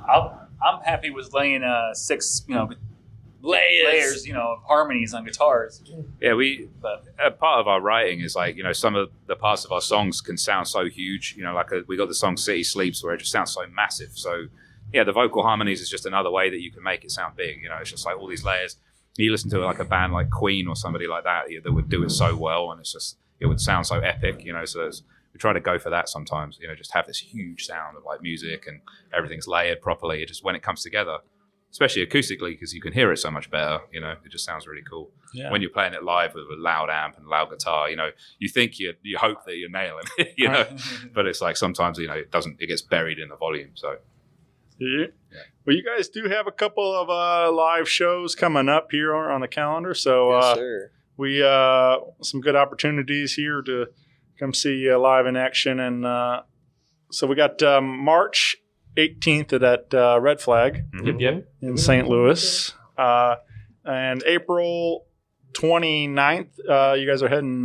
I'm happy with laying 6, layers, of harmonies on guitars. Yeah, part of our writing is like, some of the parts of our songs can sound so huge. We got the song City Sleeps where it just sounds so massive. So yeah, the vocal harmonies is just another way that you can make it sound big. It's just like all these layers. You listen to like a band like Queen or somebody like that that would do it so well, and it would sound so epic. So we try to go for that sometimes. Just have this huge sound of like music and everything's layered properly. It just when it comes together. Especially acoustically, because you can hear it so much better. It just sounds really cool. Yeah. When you're playing it live with a loud amp and loud guitar, you think you hope that you're nailing it, but it's like sometimes it doesn't. It gets buried in the volume. So yeah. Well, you guys do have a couple of live shows coming up here on the calendar, so yes, sir. We some good opportunities here to come see you live in action, and so we got March 18th at that Red Flag in St. Louis. And April 29th, you guys are heading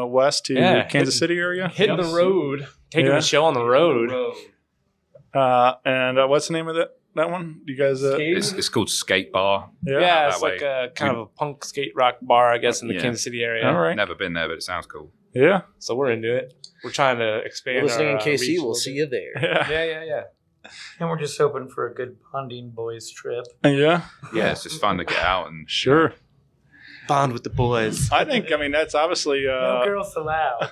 west to Kansas City area? Hitting the road. Taking the show on the road. And what's the name of that one? You guys? It's called Skate Bar. Yeah, it's like a kind of a punk skate rock bar, I guess, in the Kansas City area. All right. Never been there, but it sounds cool. Yeah. So we're into it. We're trying to expand. Listening in KC, we'll see you there. Yeah. And we're just hoping for a good bonding boys trip. Yeah. Yeah, it's just fun to get out and sure. Bond with the boys. I think, that's obviously... no girls allowed.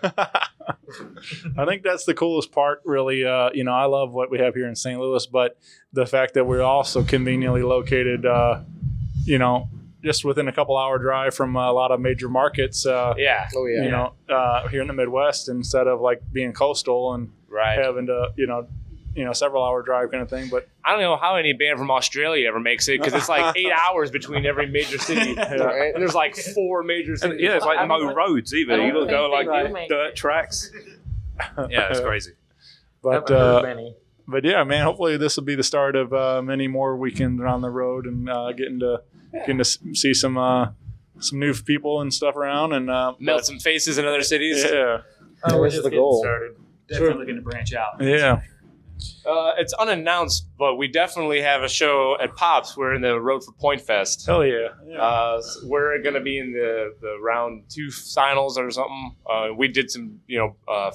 I think that's the coolest part, really. I love what we have here in St. Louis, but the fact that we're also conveniently located, just within a couple-hour drive from a lot of major markets. Here in the Midwest, instead of like being coastal and having to, several-hour drive kind of thing. But I don't know how any band from Australia ever makes it, because it's like 8 hours between every major city. And there's like 4 major cities. Yeah, it's like no roads either. You don't go like dirt tracks. Yeah, it's crazy. But yeah, man, hopefully this will be the start of many more weekends on the road and getting to see some new people and stuff around and melt some faces in other cities. Yeah, we're just the goal. Definitely looking to branch out. Yeah. It's unannounced, but we definitely have a show at Pops. We're in the road for Pointfest. Hell yeah. So we're going to be in the round 2 finals or something. We did some,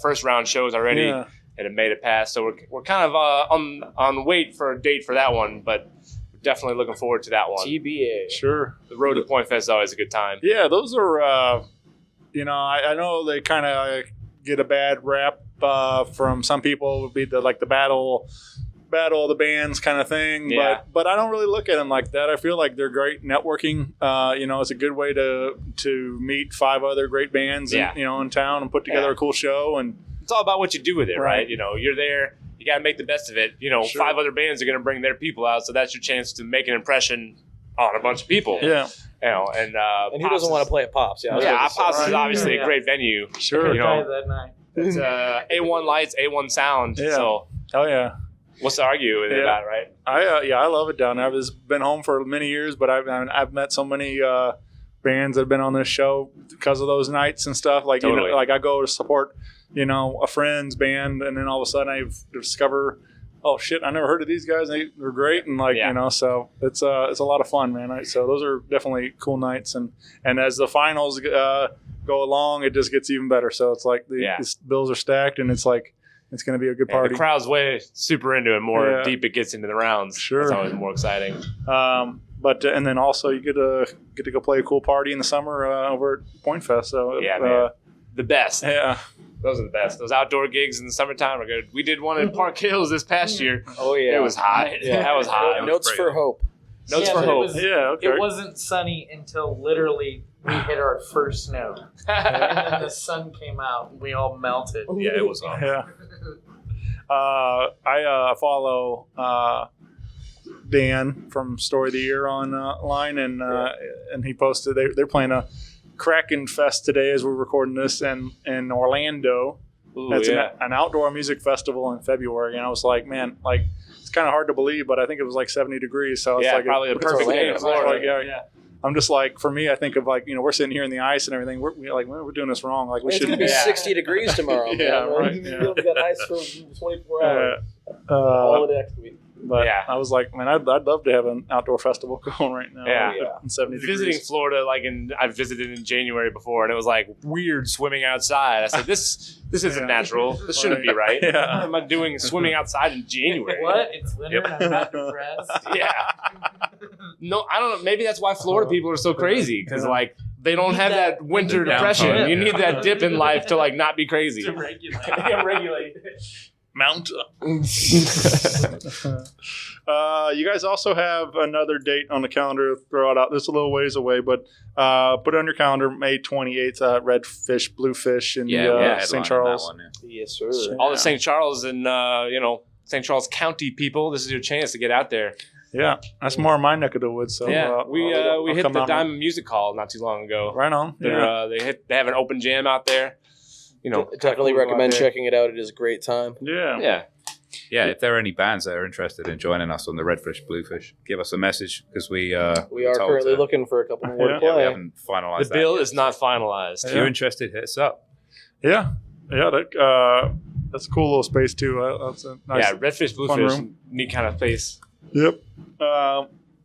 first round shows already, and it made it past. So we're kind of on wait for a date for that one, but we're definitely looking forward to that one. TBA. Sure. The road to Pointfest is always a good time. Yeah, those are, I know they kind of get a bad rap from some people would be the battle of the bands kind of thing. Yeah. But I don't really look at them like that. I feel like they're great networking. It's a good way to meet 5 other great bands in town and put together a cool show. And it's all about what you do with it, right? You're there, you got to make the best of it. 5 other bands are going to bring their people out, so that's your chance to make an impression on a bunch of people. Yeah. And who doesn't want to play at Pops? Pops is obviously a great venue. Sure. That night. It's A1 lights, A1 sound. Yeah. So oh yeah. what's to argue with it about, right? I love it down there. I've been home for many years, but I've met so many bands that have been on this show because of those nights and stuff. Like Totally. I go to support a friend's band, and then all of a sudden I discover, oh shit, I never heard of these guys. They're great, and so it's a lot of fun, man. So those are definitely cool nights, and as the finals go along, it just gets even better. So it's like the bills are stacked, and it's like it's going to be a good party. The crowd's way super into it. More deep it gets into the rounds. Sure, it's always more exciting. But and then also you get to go play a cool party in the summer over at Pointfest. So man. The best. Yeah. Those are the best. Those outdoor gigs in the summertime are good. We did one in Park Hills this past year. Oh yeah, it was hot. Yeah. That was hot. Notes for Hope. Notes for Hope. It wasn't sunny until literally we hit our first snow, and then the sun came out and we all melted. Yeah, it was hot. Yeah. I follow Dan from Story of the Year online, and he posted they're playing a Kraken Fest today as we're recording this in Orlando. It's an outdoor music festival in February, and I was like, man, it's kind of hard to believe, but I think it was 70 degrees, so it's probably a perfect day in Florida. I'm just like, for me, I think of we're sitting here in the ice and everything. We're doing this wrong. Like we it's should gonna be 60 degrees tomorrow. Yeah, man. right. We'll get ice for 24 hours. All of next week. But I was like, man, I'd love to have an outdoor festival going right now. In 70 degrees. Visiting Florida, I visited in January before, and it was weird swimming outside. I said, this isn't natural. This shouldn't be right. Yeah. Why am I doing swimming outside in January? What? It's winter and I'm not depressed. Yeah. No, I don't know. Maybe that's why Florida people are so crazy, because they don't have that winter depression. You need that dip in life to not be crazy. To regulate. Mount. You guys also have another date on the calendar. Throw it out. This is a little ways away, but put it on your calendar. May 28th. Redfish, Bluefish, in St. Charles. Yes, sir. All the St. Charles and St. Charles County people. This is your chance to get out there. Yeah, that's more my neck of the woods. So we hit the Diamond Music Hall not too long ago. Right on. They have an open jam out there. Definitely recommend checking it out. It is a great time. Yeah. If there are any bands that are interested in joining us on the Redfish Bluefish, give us a message, because we are currently looking for a couple more to play. We haven't finalized the bill is not finalized. If you're interested, hit us up. That's a cool little space too. That's a nice, Redfish Bluefish, neat kind of place. Yep.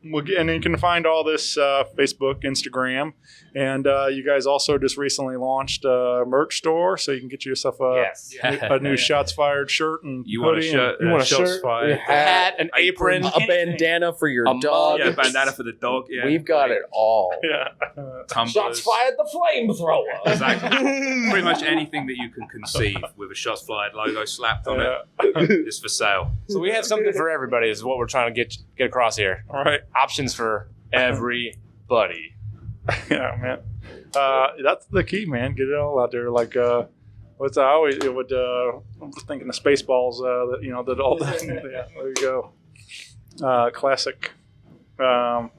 And you can find all this Facebook, Instagram, and you guys also just recently launched a merch store, so you can get yourself a new Shots Fired shirt and you want a shirt, you want a Shots shirt, Fired, a hat, an apron, a bandana for your dog. Yeah, a bandana for the dog. Yeah, we've got it all. Yeah, tumblers. Shots Fired, the flamethrower. Exactly. Pretty much anything that you can conceive with a Shots Fired logo slapped on it is for sale. So we have something for everybody. Is what we're trying to get across here. All right. Options for everybody. Yeah, man. That's the key, man. Get it all out there. I'm just thinking of Spaceballs. That all. Yeah, there you go. Classic. Well,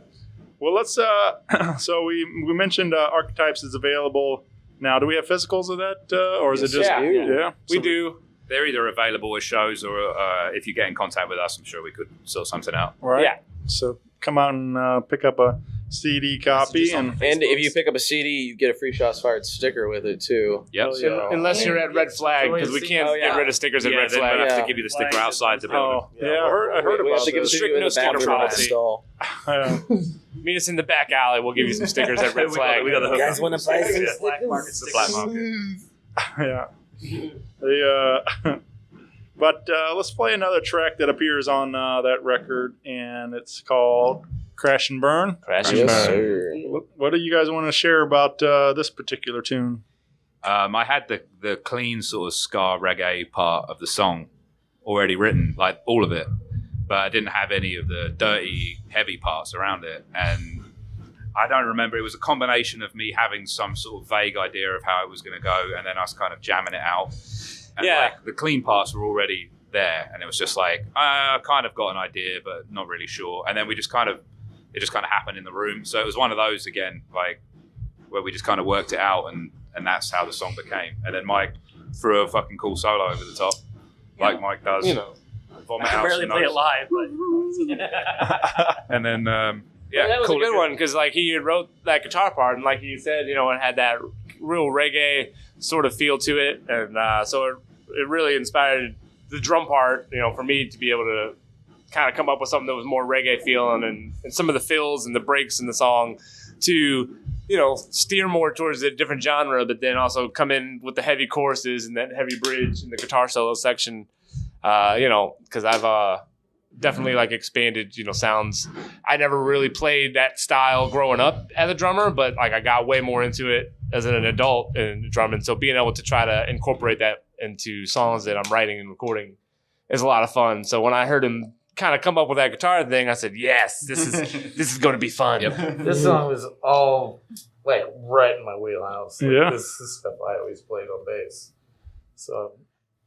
let's. So we mentioned Archetypes is available now. Do we have physicals of that, or is it just? Yeah, we do. They're either available as shows, or if you get in contact with us, I'm sure we could sort something out. Right. Yeah. So come out and pick up a CD copy, and if you pick up a CD, you get a free Shots Fired sticker with it too. Yep. Unless you're at Red Flag, because we can't get rid of stickers at Red Flag. We have to give you the sticker outside the building. I heard we about have to give this. it to you in the sticker bathroom policy. Meet us in the back alley. We'll give you some stickers at Red Flag. We got the You guys want to buy some stickers? the black market. Yeah. But let's play another track that appears on that record, and it's called Crash and Burn. Crash and Burn. Sir. What do you guys want to share about this particular tune? I had the clean sort of ska reggae part of the song already written, like all of it, but I didn't have any of the dirty, heavy parts around it. And I don't remember. It was a combination of me having some sort of vague idea of how it was going to go, and then us kind of jamming it out. And like, the clean parts were already there, and it was just like I kind of got an idea, but not really sure. And then it just kind of happened in the room. So it was one of those again, like where we just kind of worked it out, and that's how the song became. And then Mike threw a fucking cool solo over the top, like Mike does. You know, vomit I out barely some play it notes. live, but And then that was a good one because like he wrote that guitar part, and like you said, you know, it had that real reggae sort of feel to it, and so it really inspired the drum part, you know, for me to be able to kind of come up with something that was more reggae feeling, and some of the fills and the breaks in the song to, you know, steer more towards a different genre, but then also come in with the heavy choruses and that heavy bridge and the guitar solo section, you know, because I've definitely like expanded, you know, sounds. I never really played that style growing up as a drummer, but like I got way more into it as an adult in drumming. So being able to try to incorporate that into songs that I'm writing and recording is a lot of fun. So when I heard him kind of come up with that guitar thing, I said, yes, this is going to be fun. Yep. This song was all like right in my wheelhouse. Like, Yeah. This is stuff I always played on bass. So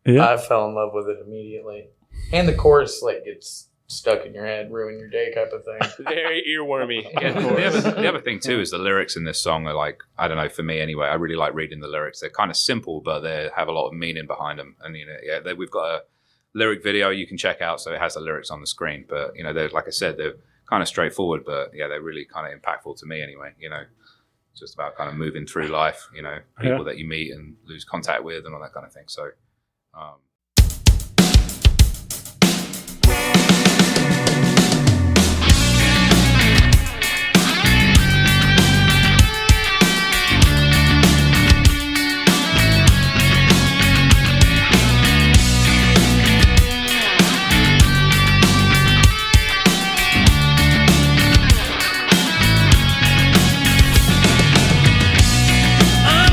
Yeah. I fell in love with it immediately. And the chorus like gets stuck in your head, ruin your day type of thing. Very earwormy. Yeah, the other thing too is the lyrics in this song are like, I don't know, for me anyway, I really like reading the lyrics. They're kind of simple, but they have a lot of meaning behind them. And you know, we've got a lyric video you can check out, so it has the lyrics on the screen. But you know, they're, like I said, they're kind of straightforward, but yeah, they're really kind of impactful to me anyway. You know, it's just about kind of moving through life. You know, people that you meet and lose contact with, and all that kind of thing. So. I'm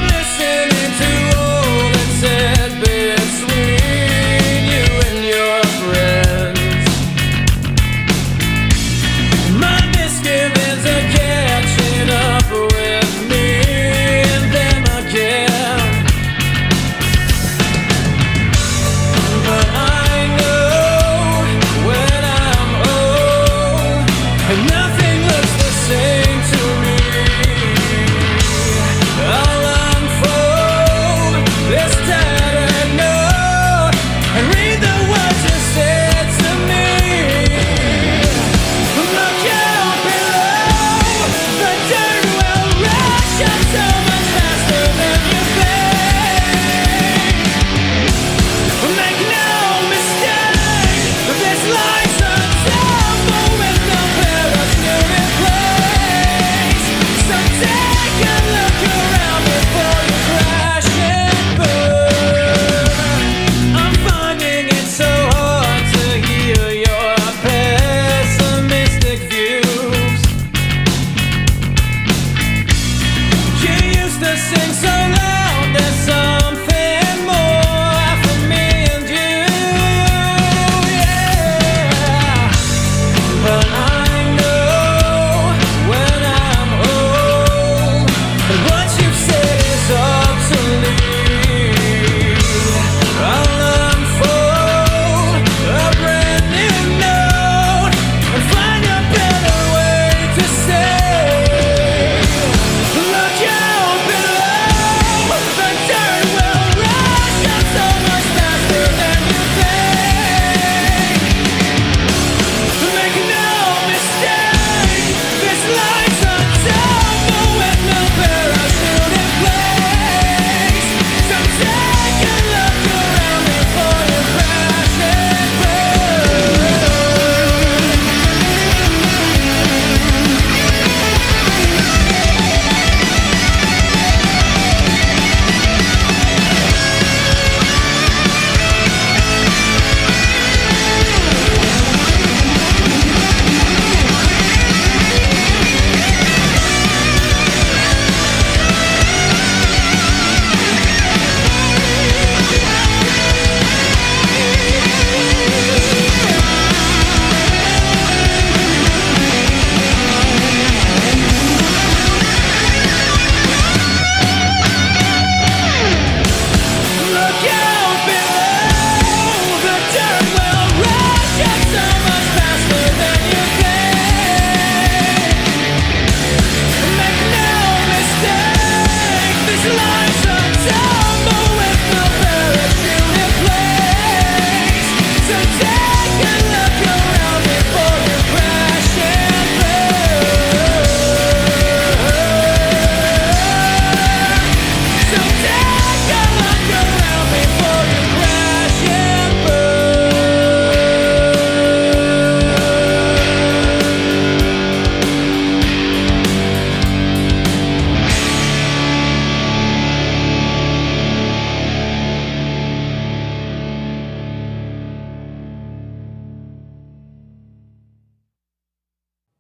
listening to old and sad bittersweet.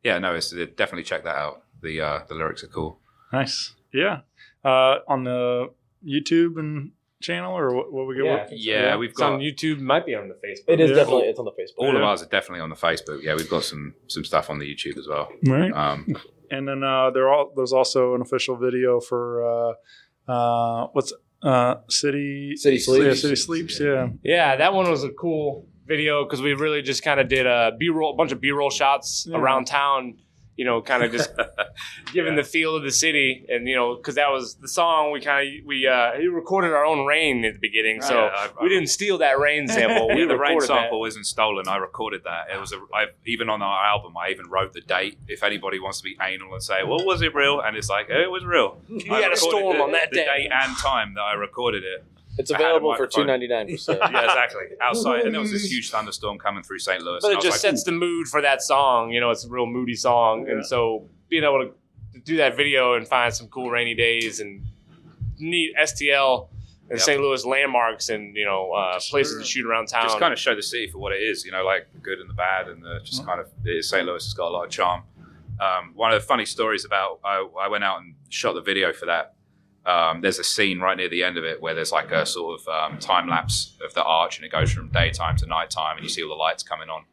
yeah, no, it's definitely check that out. The lyrics are cool. Nice. Yeah. On the YouTube and channel, or what we got? Yeah, we've got on YouTube. Might be on the Facebook. It is definitely. It's on the Facebook. All of ours are definitely on the Facebook. Yeah, we've got some stuff on the YouTube as well. Right. And then there's also an official video for City Sleeps. Yeah, City Sleeps. Yeah. Yeah, that one was a cool video because we really just kind of did a bunch of B-roll shots around town. You know, kind of just giving the feel of the city, and because that was the song. We recorded our own rain at the beginning, so we didn't steal that rain sample. The rain sample isn't stolen. I recorded that. It was even on our album. I even wrote the date. If anybody wants to be anal and say, "Well, was it real?" and it's like, it was real. We had a storm on that day. The date and time that I recorded it. It's available for $2.99. Yeah, exactly. Outside, and there was this huge thunderstorm coming through St. Louis. But it just sets the mood for that song. It's a real moody song, and so being able to do that video and find some cool rainy days and neat STL and St. Louis landmarks and places to shoot around town. Just kind of show the city for what it is. Like the good and the bad, and just kind of St. Louis has got a lot of charm. One of the funny stories about I went out and shot the video for that. There's a scene right near the end of it where there's like a sort of time lapse of the arch, and it goes from daytime to nighttime, and you see all the lights coming on.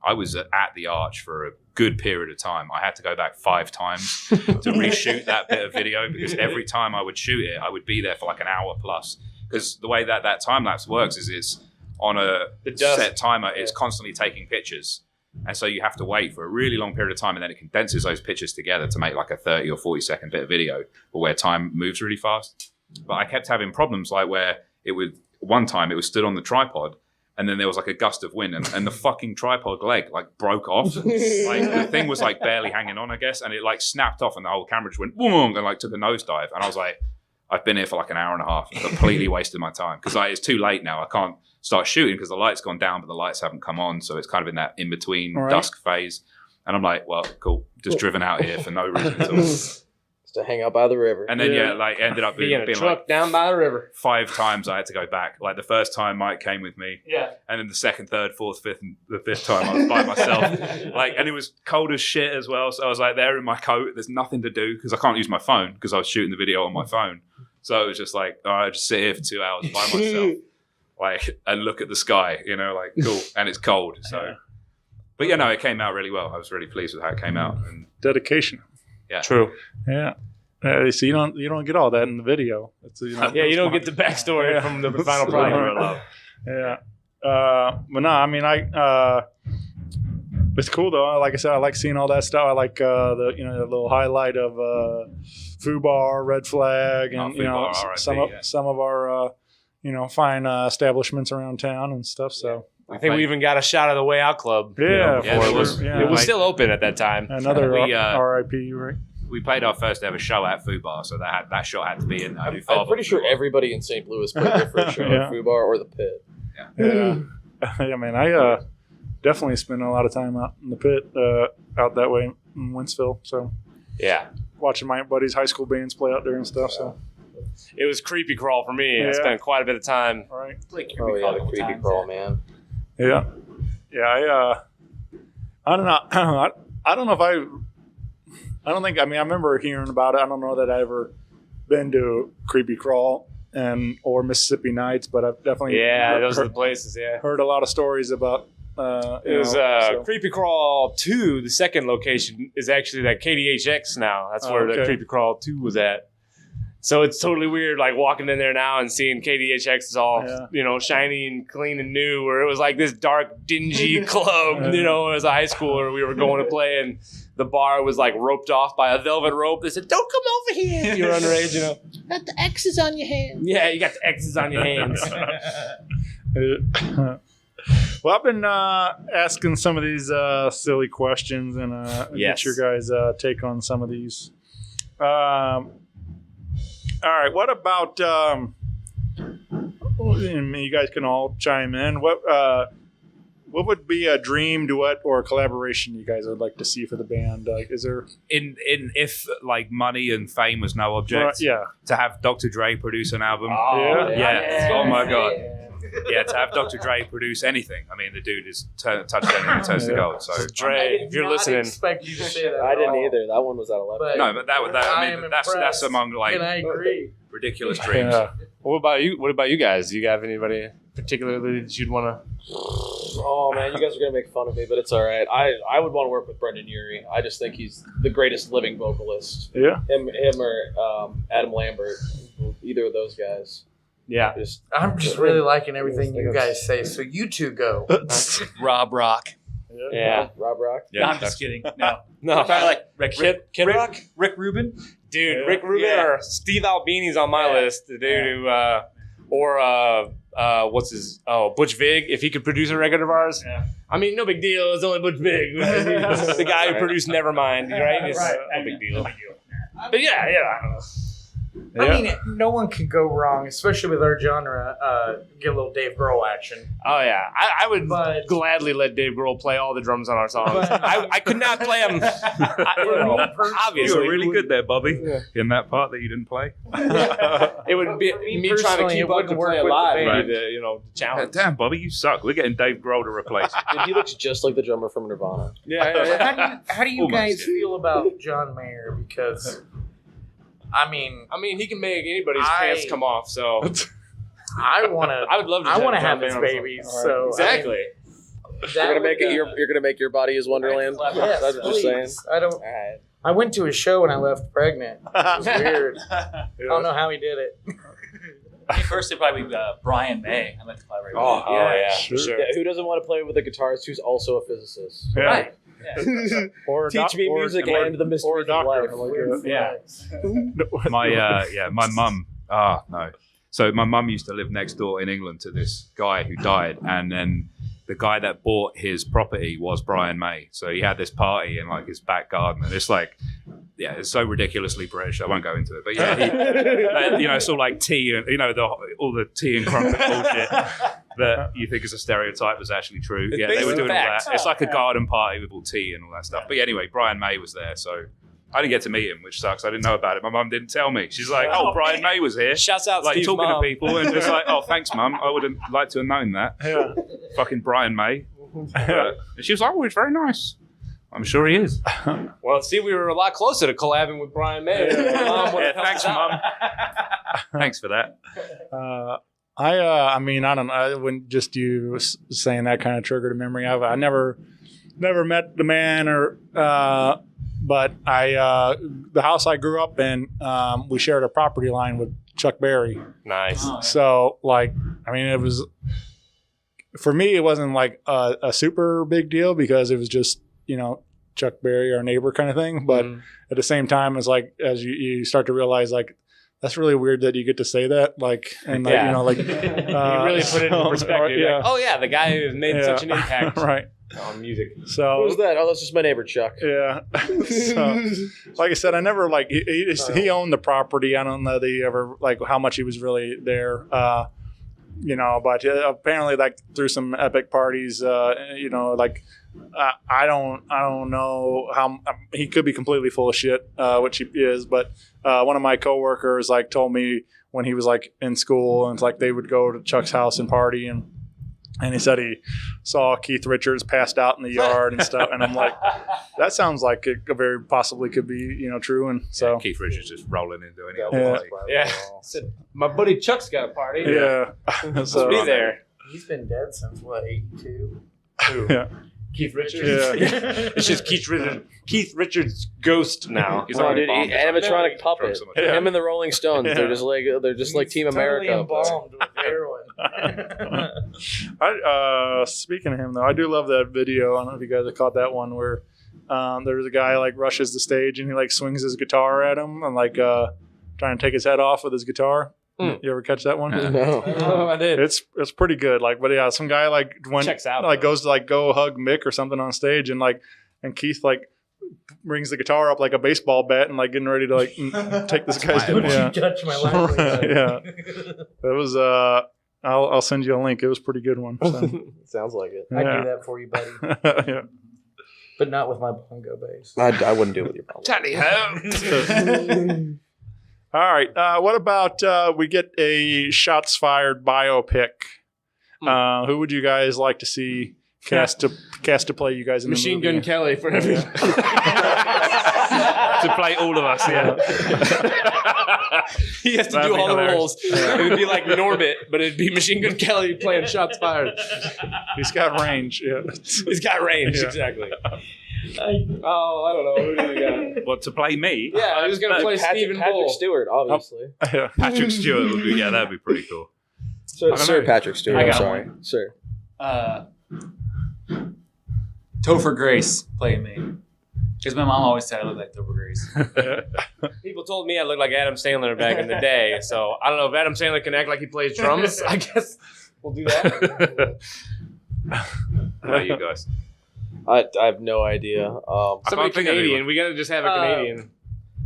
I was at the arch for a good period of time. I had to go back 5 times to reshoot that bit of video because every time I would shoot it, I would be there for like an hour plus. Because the way that time lapse works is it's on a set timer. It's constantly taking pictures. And so you have to wait for a really long period of time, and then it condenses those pictures together to make like a 30 or 40 second bit of video, but where time moves really fast. But I kept having problems like where one time it was stood on the tripod, and then there was like a gust of wind, and the fucking tripod leg like broke off. Like the thing was like barely hanging on, I guess, and it like snapped off, and the whole camera just went boom and like took a nosedive. And I was like, I've been here for like an hour and a half, completely wasted my time because it's too late now. I can't start shooting because the light's gone down, but the lights haven't come on. So it's kind of in that in-between dusk phase. And I'm like, well, cool. Just driven out here for no reason at all. Just to hang out by the river. And then, ended up being a truck like down by the river. 5 times I had to go back. Like the first time Mike came with me. Yeah. And then the second, third, fourth, fifth, and the 5th time I was by myself. And it was cold as shit as well. So I was like there in my coat. There's nothing to do because I can't use my phone because I was shooting the video on my phone. So it was just like, all right, just sit here for 2 hours by myself. And look at the sky, cool. And it's cold. So, but it came out really well. I was really pleased with how it came out. And dedication. Yeah. True. Yeah. So you don't get all that in the video. You don't get the backstory from the final product. Yeah. But no, I mean, it's cool though. Like I said, I like seeing all that stuff. I like the little highlight of Fubar, Red Flag, and some of our fine establishments around town and stuff. So I think we even got a shot of the Way Out Club. Yeah, it was still open at that time. Another RIP, right? We played our first ever show at Fubar, so that shot had to be in there. I'm pretty sure everybody in St. Louis played their first show at Fubar or the Pit. Yeah. I mean, I definitely spent a lot of time out in the Pit, out that way in Wentzville. So yeah, watching my buddies' high school bands play out there and stuff. So it was creepy crawl for me. I spent quite a bit of time. Right. The creepy crawl, man. Yeah. I don't know. I don't know if I remember hearing about it. I don't know that I ever been to Creepy Crawl or Mississippi Nights, but I've definitely those are the places. Yeah, heard a lot of stories about. It was Creepy Crawl 2. The second location is actually that KDHX now. That's where the Creepy Crawl 2 was at. So it's totally weird, like walking in there now and seeing KDHX is all, shiny and clean and new, where it was like this dark, dingy club, as a high schooler we were going to play, and the bar was like roped off by a velvet rope. They said, "Don't come over here if you're underage, Got the X's on your hands." Yeah, you got the X's on your hands. Well, I've been asking some of these silly questions and get your guys' take on some of these. All right, what about you guys can all chime in. What would be a dream duet or a collaboration you guys would like to see for the band? Is there if like money and fame was no object? To have Dr. Dre produce an album. Oh my god. Yeah, to have Dr. Dre produce anything. I mean, the dude is touched anything and turns to gold. So Dre, if you're listening, expect you to say that. I didn't either. That one was out of left. no, but that's among like and I agree. ridiculous dreams. Yeah. what about you? What about you guys? Do you have anybody particularly that you'd want to? Oh man, you guys are gonna make fun of me, but it's all right. I would want to work with Brendan Urie. I just think he's the greatest living vocalist. Yeah. Him or Adam Lambert, either of those guys. Yeah. I'm just really liking everything you guys say. So you two go. Rob Rock. Yeah. Rob Rock. Yeah, no, I'm just kidding. No. No. Probably like Kid Rock? Rick Rubin. Dude, Rick Rubin or Steve Albini's on my list. The dude who, what's his? Oh, Butch Vig. If he could produce a record of ours, I mean, no big deal. It's only Butch Vig, the guy who produced Nevermind. Right? It's no big deal. But yeah, I don't know. I mean, no one can go wrong, especially with our genre. Get a little Dave Grohl action. Oh yeah, I would gladly let Dave Grohl play all the drums on our songs. I could not play them. Obviously, You were really good there, Bobby, in that part that you didn't play. It would be me trying to keep up to play live. Right. The challenge. Damn, Bobby, you suck. We're getting Dave Grohl to replace you. Dude, he looks just like the drummer from Nirvana. Yeah. How do you guys feel about John Mayer? Because I mean, he can make anybody's pants come off. So I want to. I would love to. I want to have his babies. So exactly. You're gonna make it. You're gonna make your body his Wonderland. Yes, That's what you're saying. I don't. I went to a show and I left pregnant. It was weird. I don't know how he did it. First, it'd probably be Brian May. I'd like to collaborate with him. Yeah, sure. Yeah, who doesn't want to play with a guitarist who's also a physicist? Yeah. Right. Yeah. Or teach me music and the mysteries of life. My mum. No. So my mum used to live next door in England to this guy who died, and then the guy that bought his property was Brian May. So he had this party in like his back garden, and it's like, yeah, it's so ridiculously British. I won't go into it, but yeah, it's all like tea and all the tea and crumpet bullshit that you think is a stereotype was actually true. It's Yeah, they were based doing on all facts. that. It's like a garden party with all tea and all that stuff. But anyway, Brian May was there, so I didn't get to meet him, which sucks. I didn't know about it. My mum didn't tell me. She's like, "Oh, Brian May was here." Shouts out like Steve's talking mom. to people, and just like, "Oh, thanks, mum. I would have liked to have known that." Yeah. Fucking Brian May. And she was like, "Oh, he's very nice." I'm sure he is. Well, see, we were a lot closer to collabing with Brian May. Mom would have helped thanks, us out. mum. Thanks for that. I mean, I don't know. When just you saying that kind of triggered a memory. I never met the man, but the house I grew up in, we shared a property line with Chuck Berry. Nice. So, like, I mean, it was for me. It wasn't like a super big deal because it was just Chuck Berry, our neighbor, kind of thing. But at the same time, it's like as you start to realize, like, that's really weird that you get to say that, like, and like, Yeah. you really put it in perspective. Yeah. Like, oh yeah, the guy who made such an impact right on music. So Who's that? Oh, that's just my neighbor Chuck. Yeah. So, like I said, I never like he owned the property. I don't know that he ever like how much he was really there. But apparently, like through some epic parties, like I don't know how he could be completely full of shit, which he is. But one of my coworkers like told me when he was like in school, and it's like they would go to Chuck's house and party, and he said he saw Keith Richards passed out in the yard and stuff. And I'm like, that sounds like it very possibly could be true. And so Keith Richards just rolling into any Yeah. Yeah. Said, my buddy Chuck's got a party. Yeah. So be there. He's been dead since what, 82? Yeah. Keith Richards. Yeah. It's just Keith Richards' ghost now. He's Oh, like dude, animatronic puppet. Drugs so much. Yeah. Him and the Rolling Stones. Yeah. They're just like Team Totally America. embalmed with heroin. Speaking of him though, I do love that video. I don't know if you guys have caught that one where there's a guy like rushes the stage and he like swings his guitar at him and like trying to take his head off with his guitar. You ever catch that one? No. Oh, I did. It's pretty good. Like, but yeah, some guy like Checks out, like though. goes to like go hug Mick or something on stage and Keith like brings the guitar up like a baseball bat and like getting ready to like take this guy's Don't yeah. you touch my language. Yeah. It was I'll send you a link. It was a pretty good one. So. Sounds like it. I'd Yeah. do that for you, buddy. Yeah. But not with my bongo bass. I wouldn't do it with your problem. Tally ho. All right. What about we get a shots fired biopic Who would you guys like to see cast to play you guys in Machine the movie? Gun Kelly for every. To play all of us, yeah. He has to That'd do be all the hilarious. roles. It would be like Norbit, but it'd be Machine Gun Kelly playing shots fired. He's got range. Yeah. He's got range, Yeah. exactly. I don't know. Who do you got? What, to play me? Yeah, I was gonna play Stephen Bull. Stewart, obviously. Yeah. Patrick Stewart would be, that'd be pretty cool. Sir Patrick Stewart. I I'm got sorry, sir. Topher Grace playing me. Because my mom always said I look like Topher Grace. People told me I looked like Adam Sandler back in the day, so I don't know if Adam Sandler can act like he plays drums. I guess we'll do that. How about you guys? I have no idea. Somebody can't think of Canadian. anyone. We gotta just have a Canadian.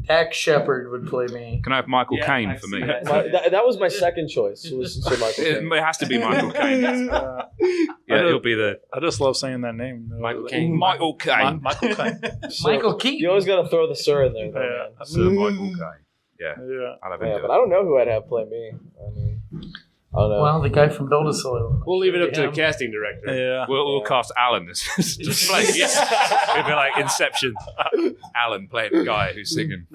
Dax Shepard would play me. Can I have Michael Caine for me? That was my second choice. Was Sir Michael Caine. It has to be Michael Caine. Yeah, he'll be the I just love saying that name. though. Michael Caine. Michael Caine. Michael Caine. Michael Keaton. You always got to throw the sir in there, though, man. Sir Michael Caine. Yeah, Yeah. I'll have him Yeah, do but it. I don't know who I'd have play me. I mean, I don't know. Well, the guy from Build a Saloon. We'll leave it up to the casting director. Yeah. We'll cast Alan as just play. It'd be like Inception. Alan playing the guy who's singing.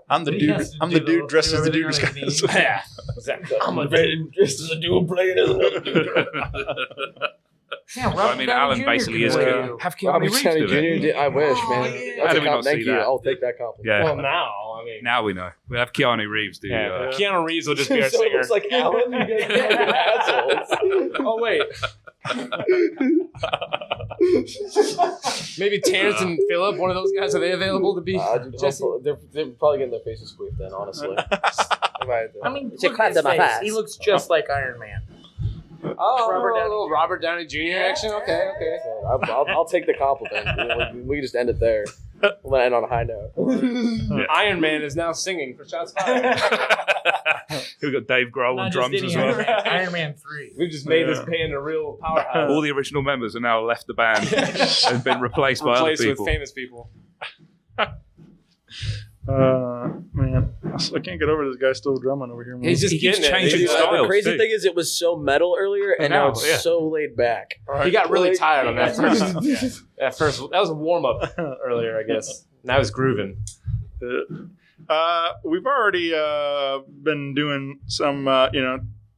I'm the He dude. has to I'm do the dude dressed as the dude. everything on his disguised. knees. Yeah, exactly. I'm a very dressed as a dude playing as another dude. Yeah, So, I mean, Alan basically is. Have Keanu Robert Reeves Downey do it. Jr. I wish, man. How did we not Thank see you. that? I'll take that compliment. Yeah. Well, now I mean, Now we know. We'll have Keanu Reeves do. yeah, Keanu Reeves will just be our So it singer. looks like Alan. You guys are fucking assholes. Oh wait. Maybe Terrence and Phillip, one of those guys, are they available to be? Dude, Jesse? they're probably getting their faces squeezed then, honestly. I mean, It's a look clap at his to my face. face. He looks just like Iron Man. Oh, Robert Downey. little Robert Downey Jr. action. Okay, okay. I'll take the compliment. We can just end it there. We'll end on a high note. Iron Man is now singing for Shots Fired. We've got Dave Grohl on drums as well. Iron Man 3. We've just made this band a real powerhouse. All the original members are now left the band and been replaced by other Replaced with people. famous people. Man, I can't get over this guy still drumming over here. Man. He's just He keeps getting it. changing He's- styles. The crazy too. thing is, it was so metal earlier, and now it's Yeah. so laid back. He got really Like- tired on that first. That first, that was a warm up earlier, I guess. Now he's grooving. We've already been doing some,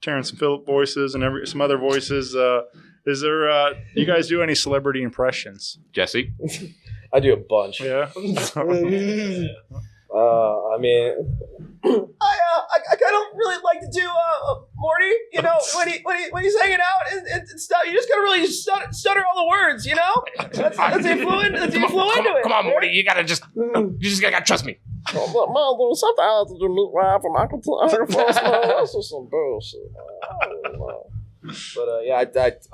Terrence and Phillip voices and some other voices. Is there? You guys do any celebrity impressions? Jesse. I do a bunch. Yeah. I mean, I kind of really like to do Morty. You know, when he's hanging out and stuff, you just gotta really stutter all the words. You know, that's how you flew into it. Come on, Morty, you just gotta trust me. Well, something I have to do meet Ryan from Uncle That's just some bullshit. But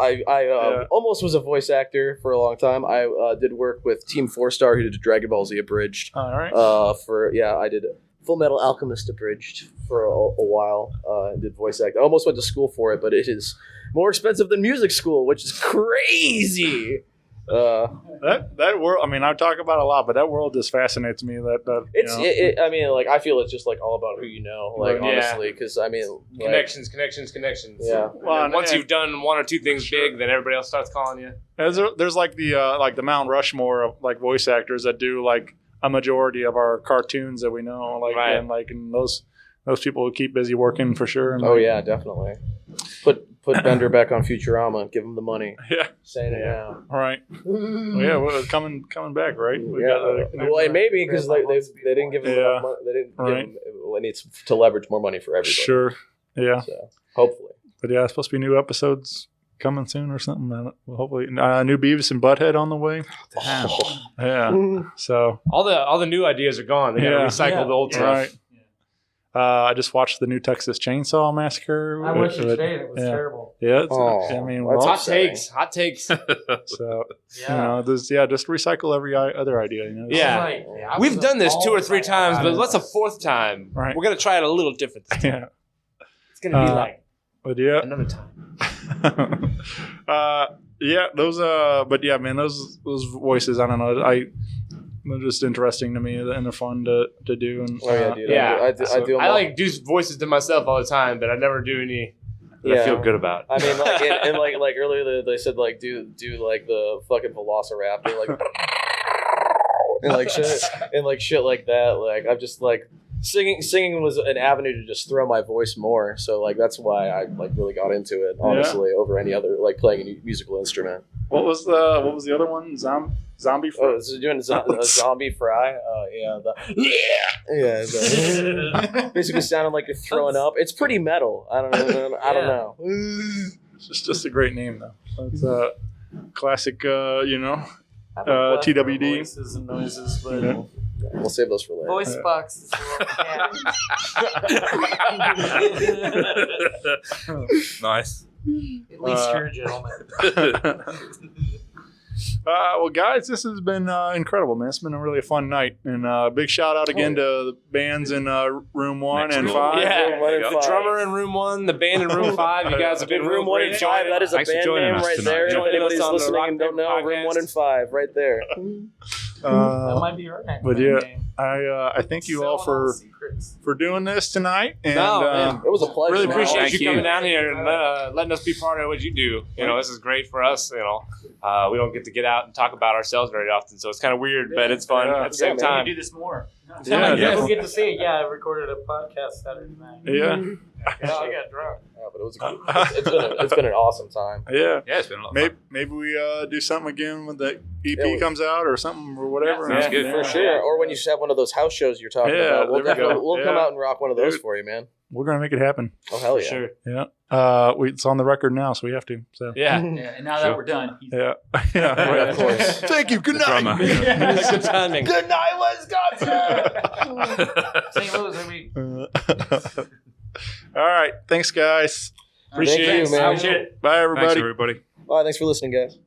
I almost was a voice actor for a long time. I did work with Team 4-Star, who did Dragon Ball Z Abridged. All right. I did Full Metal Alchemist Abridged for a while. And did voice act. I almost went to school for it, but it is more expensive than music school, which is crazy. That world. I mean, I talk about it a lot, but that world just fascinates me. I mean, like, I feel it's just like all about who you know. Like, Yeah. honestly, because I mean, like, Connections. Yeah. Well, Once you've done one or two things big, then everybody else starts calling you. There's like the Mount Rushmore of like voice actors that do like a majority of our cartoons that we know. Like Right. and those people who keep busy working for sure. And Oh yeah, definitely. Put Bender back on Futurama. Give him the money. Yeah. Saying it now. All right. Well, yeah, well, coming back, right? We Yeah. got, Well, and maybe because they didn't give him Yeah. enough money. They didn't. Right. Give him, it needs to leverage more money for everybody. Sure. Yeah. So hopefully. But yeah, it's supposed to be new episodes coming soon or something. Well, hopefully, new Beavis and Butthead on the way. Damn. Yeah. So All the new ideas are gone. They gotta Yeah. recycle the old stuff. right. I just watched the new Texas Chainsaw Massacre. I watched it today and it was terrible. Yeah. Oh, I mean, that's well, Hot takes. so Yeah. just recycle every other idea. You know? Yeah. I We've was done this all 2 or 3 times, but about what's a 4th time? Right. We're gonna try it a little different this time. Yeah. It's gonna be like But yeah. another time. Yeah, those but yeah, man, those voices, I don't know, they're just interesting to me and they're fun to do. And Oh yeah, dude. Yeah. I do. I like do voices to myself all the time, but I never do any that I feel good about. I mean, like, and like earlier they said like do like the fucking Velociraptor, like, and like shit like that. Like I'm just like singing was an avenue to just throw my voice more. So like that's why I like really got into it, honestly, over any other like playing a musical instrument. What was the other one? Zombie fry? Oh, is it doing a zombie fry? Basically sounding like you're throwing up. It's pretty metal. I don't know. It's just a great name though. It's a classic, TWD. Voices and noises, but we'll save those for later. Voice box. Nice. At least you're a gentleman. Well, guys, this has been incredible, man. It's been a fun night. And big shout out again to the bands in room 1 and 5. Yeah, the drummer in room 1, the band in room 5. You guys have been room 1 and 5. That is a band name right there. If anybody's listening and don't know, room 1 and 5, right there. That might be her name. But yeah, I thank you all for doing this tonight. And it was a pleasure. Really appreciate you coming down here and letting us be part of what you do. You know, this is great for us. You know, we don't get to get out and talk about ourselves very often, so it's kind of weird, but it's fun at the same time. We do this more. Yeah, we'll get to see it. Yeah, I recorded a podcast Saturday night. Yeah. I got drunk. Yeah, but it was it's been an awesome time. Yeah, it's been a lot of fun. Maybe we do something again when the EP comes out or something or whatever. Sounds good. For sure. Or when you have one of those house shows you're talking about, we'll come out and rock one of those for you, man. We're gonna make it happen. Oh hell yeah! Sure. Yeah. It's on the record now, so we have to. So yeah. And now that we're done, yeah, right, of course. Thank you. Good night. Good timing. Good night, Wisconsin. St. Louis, maybe. All right. Thanks, guys. Appreciate Thank you, it. man. Appreciate it. Bye, everybody. Thanks, everybody. Bye. Thanks for listening, guys.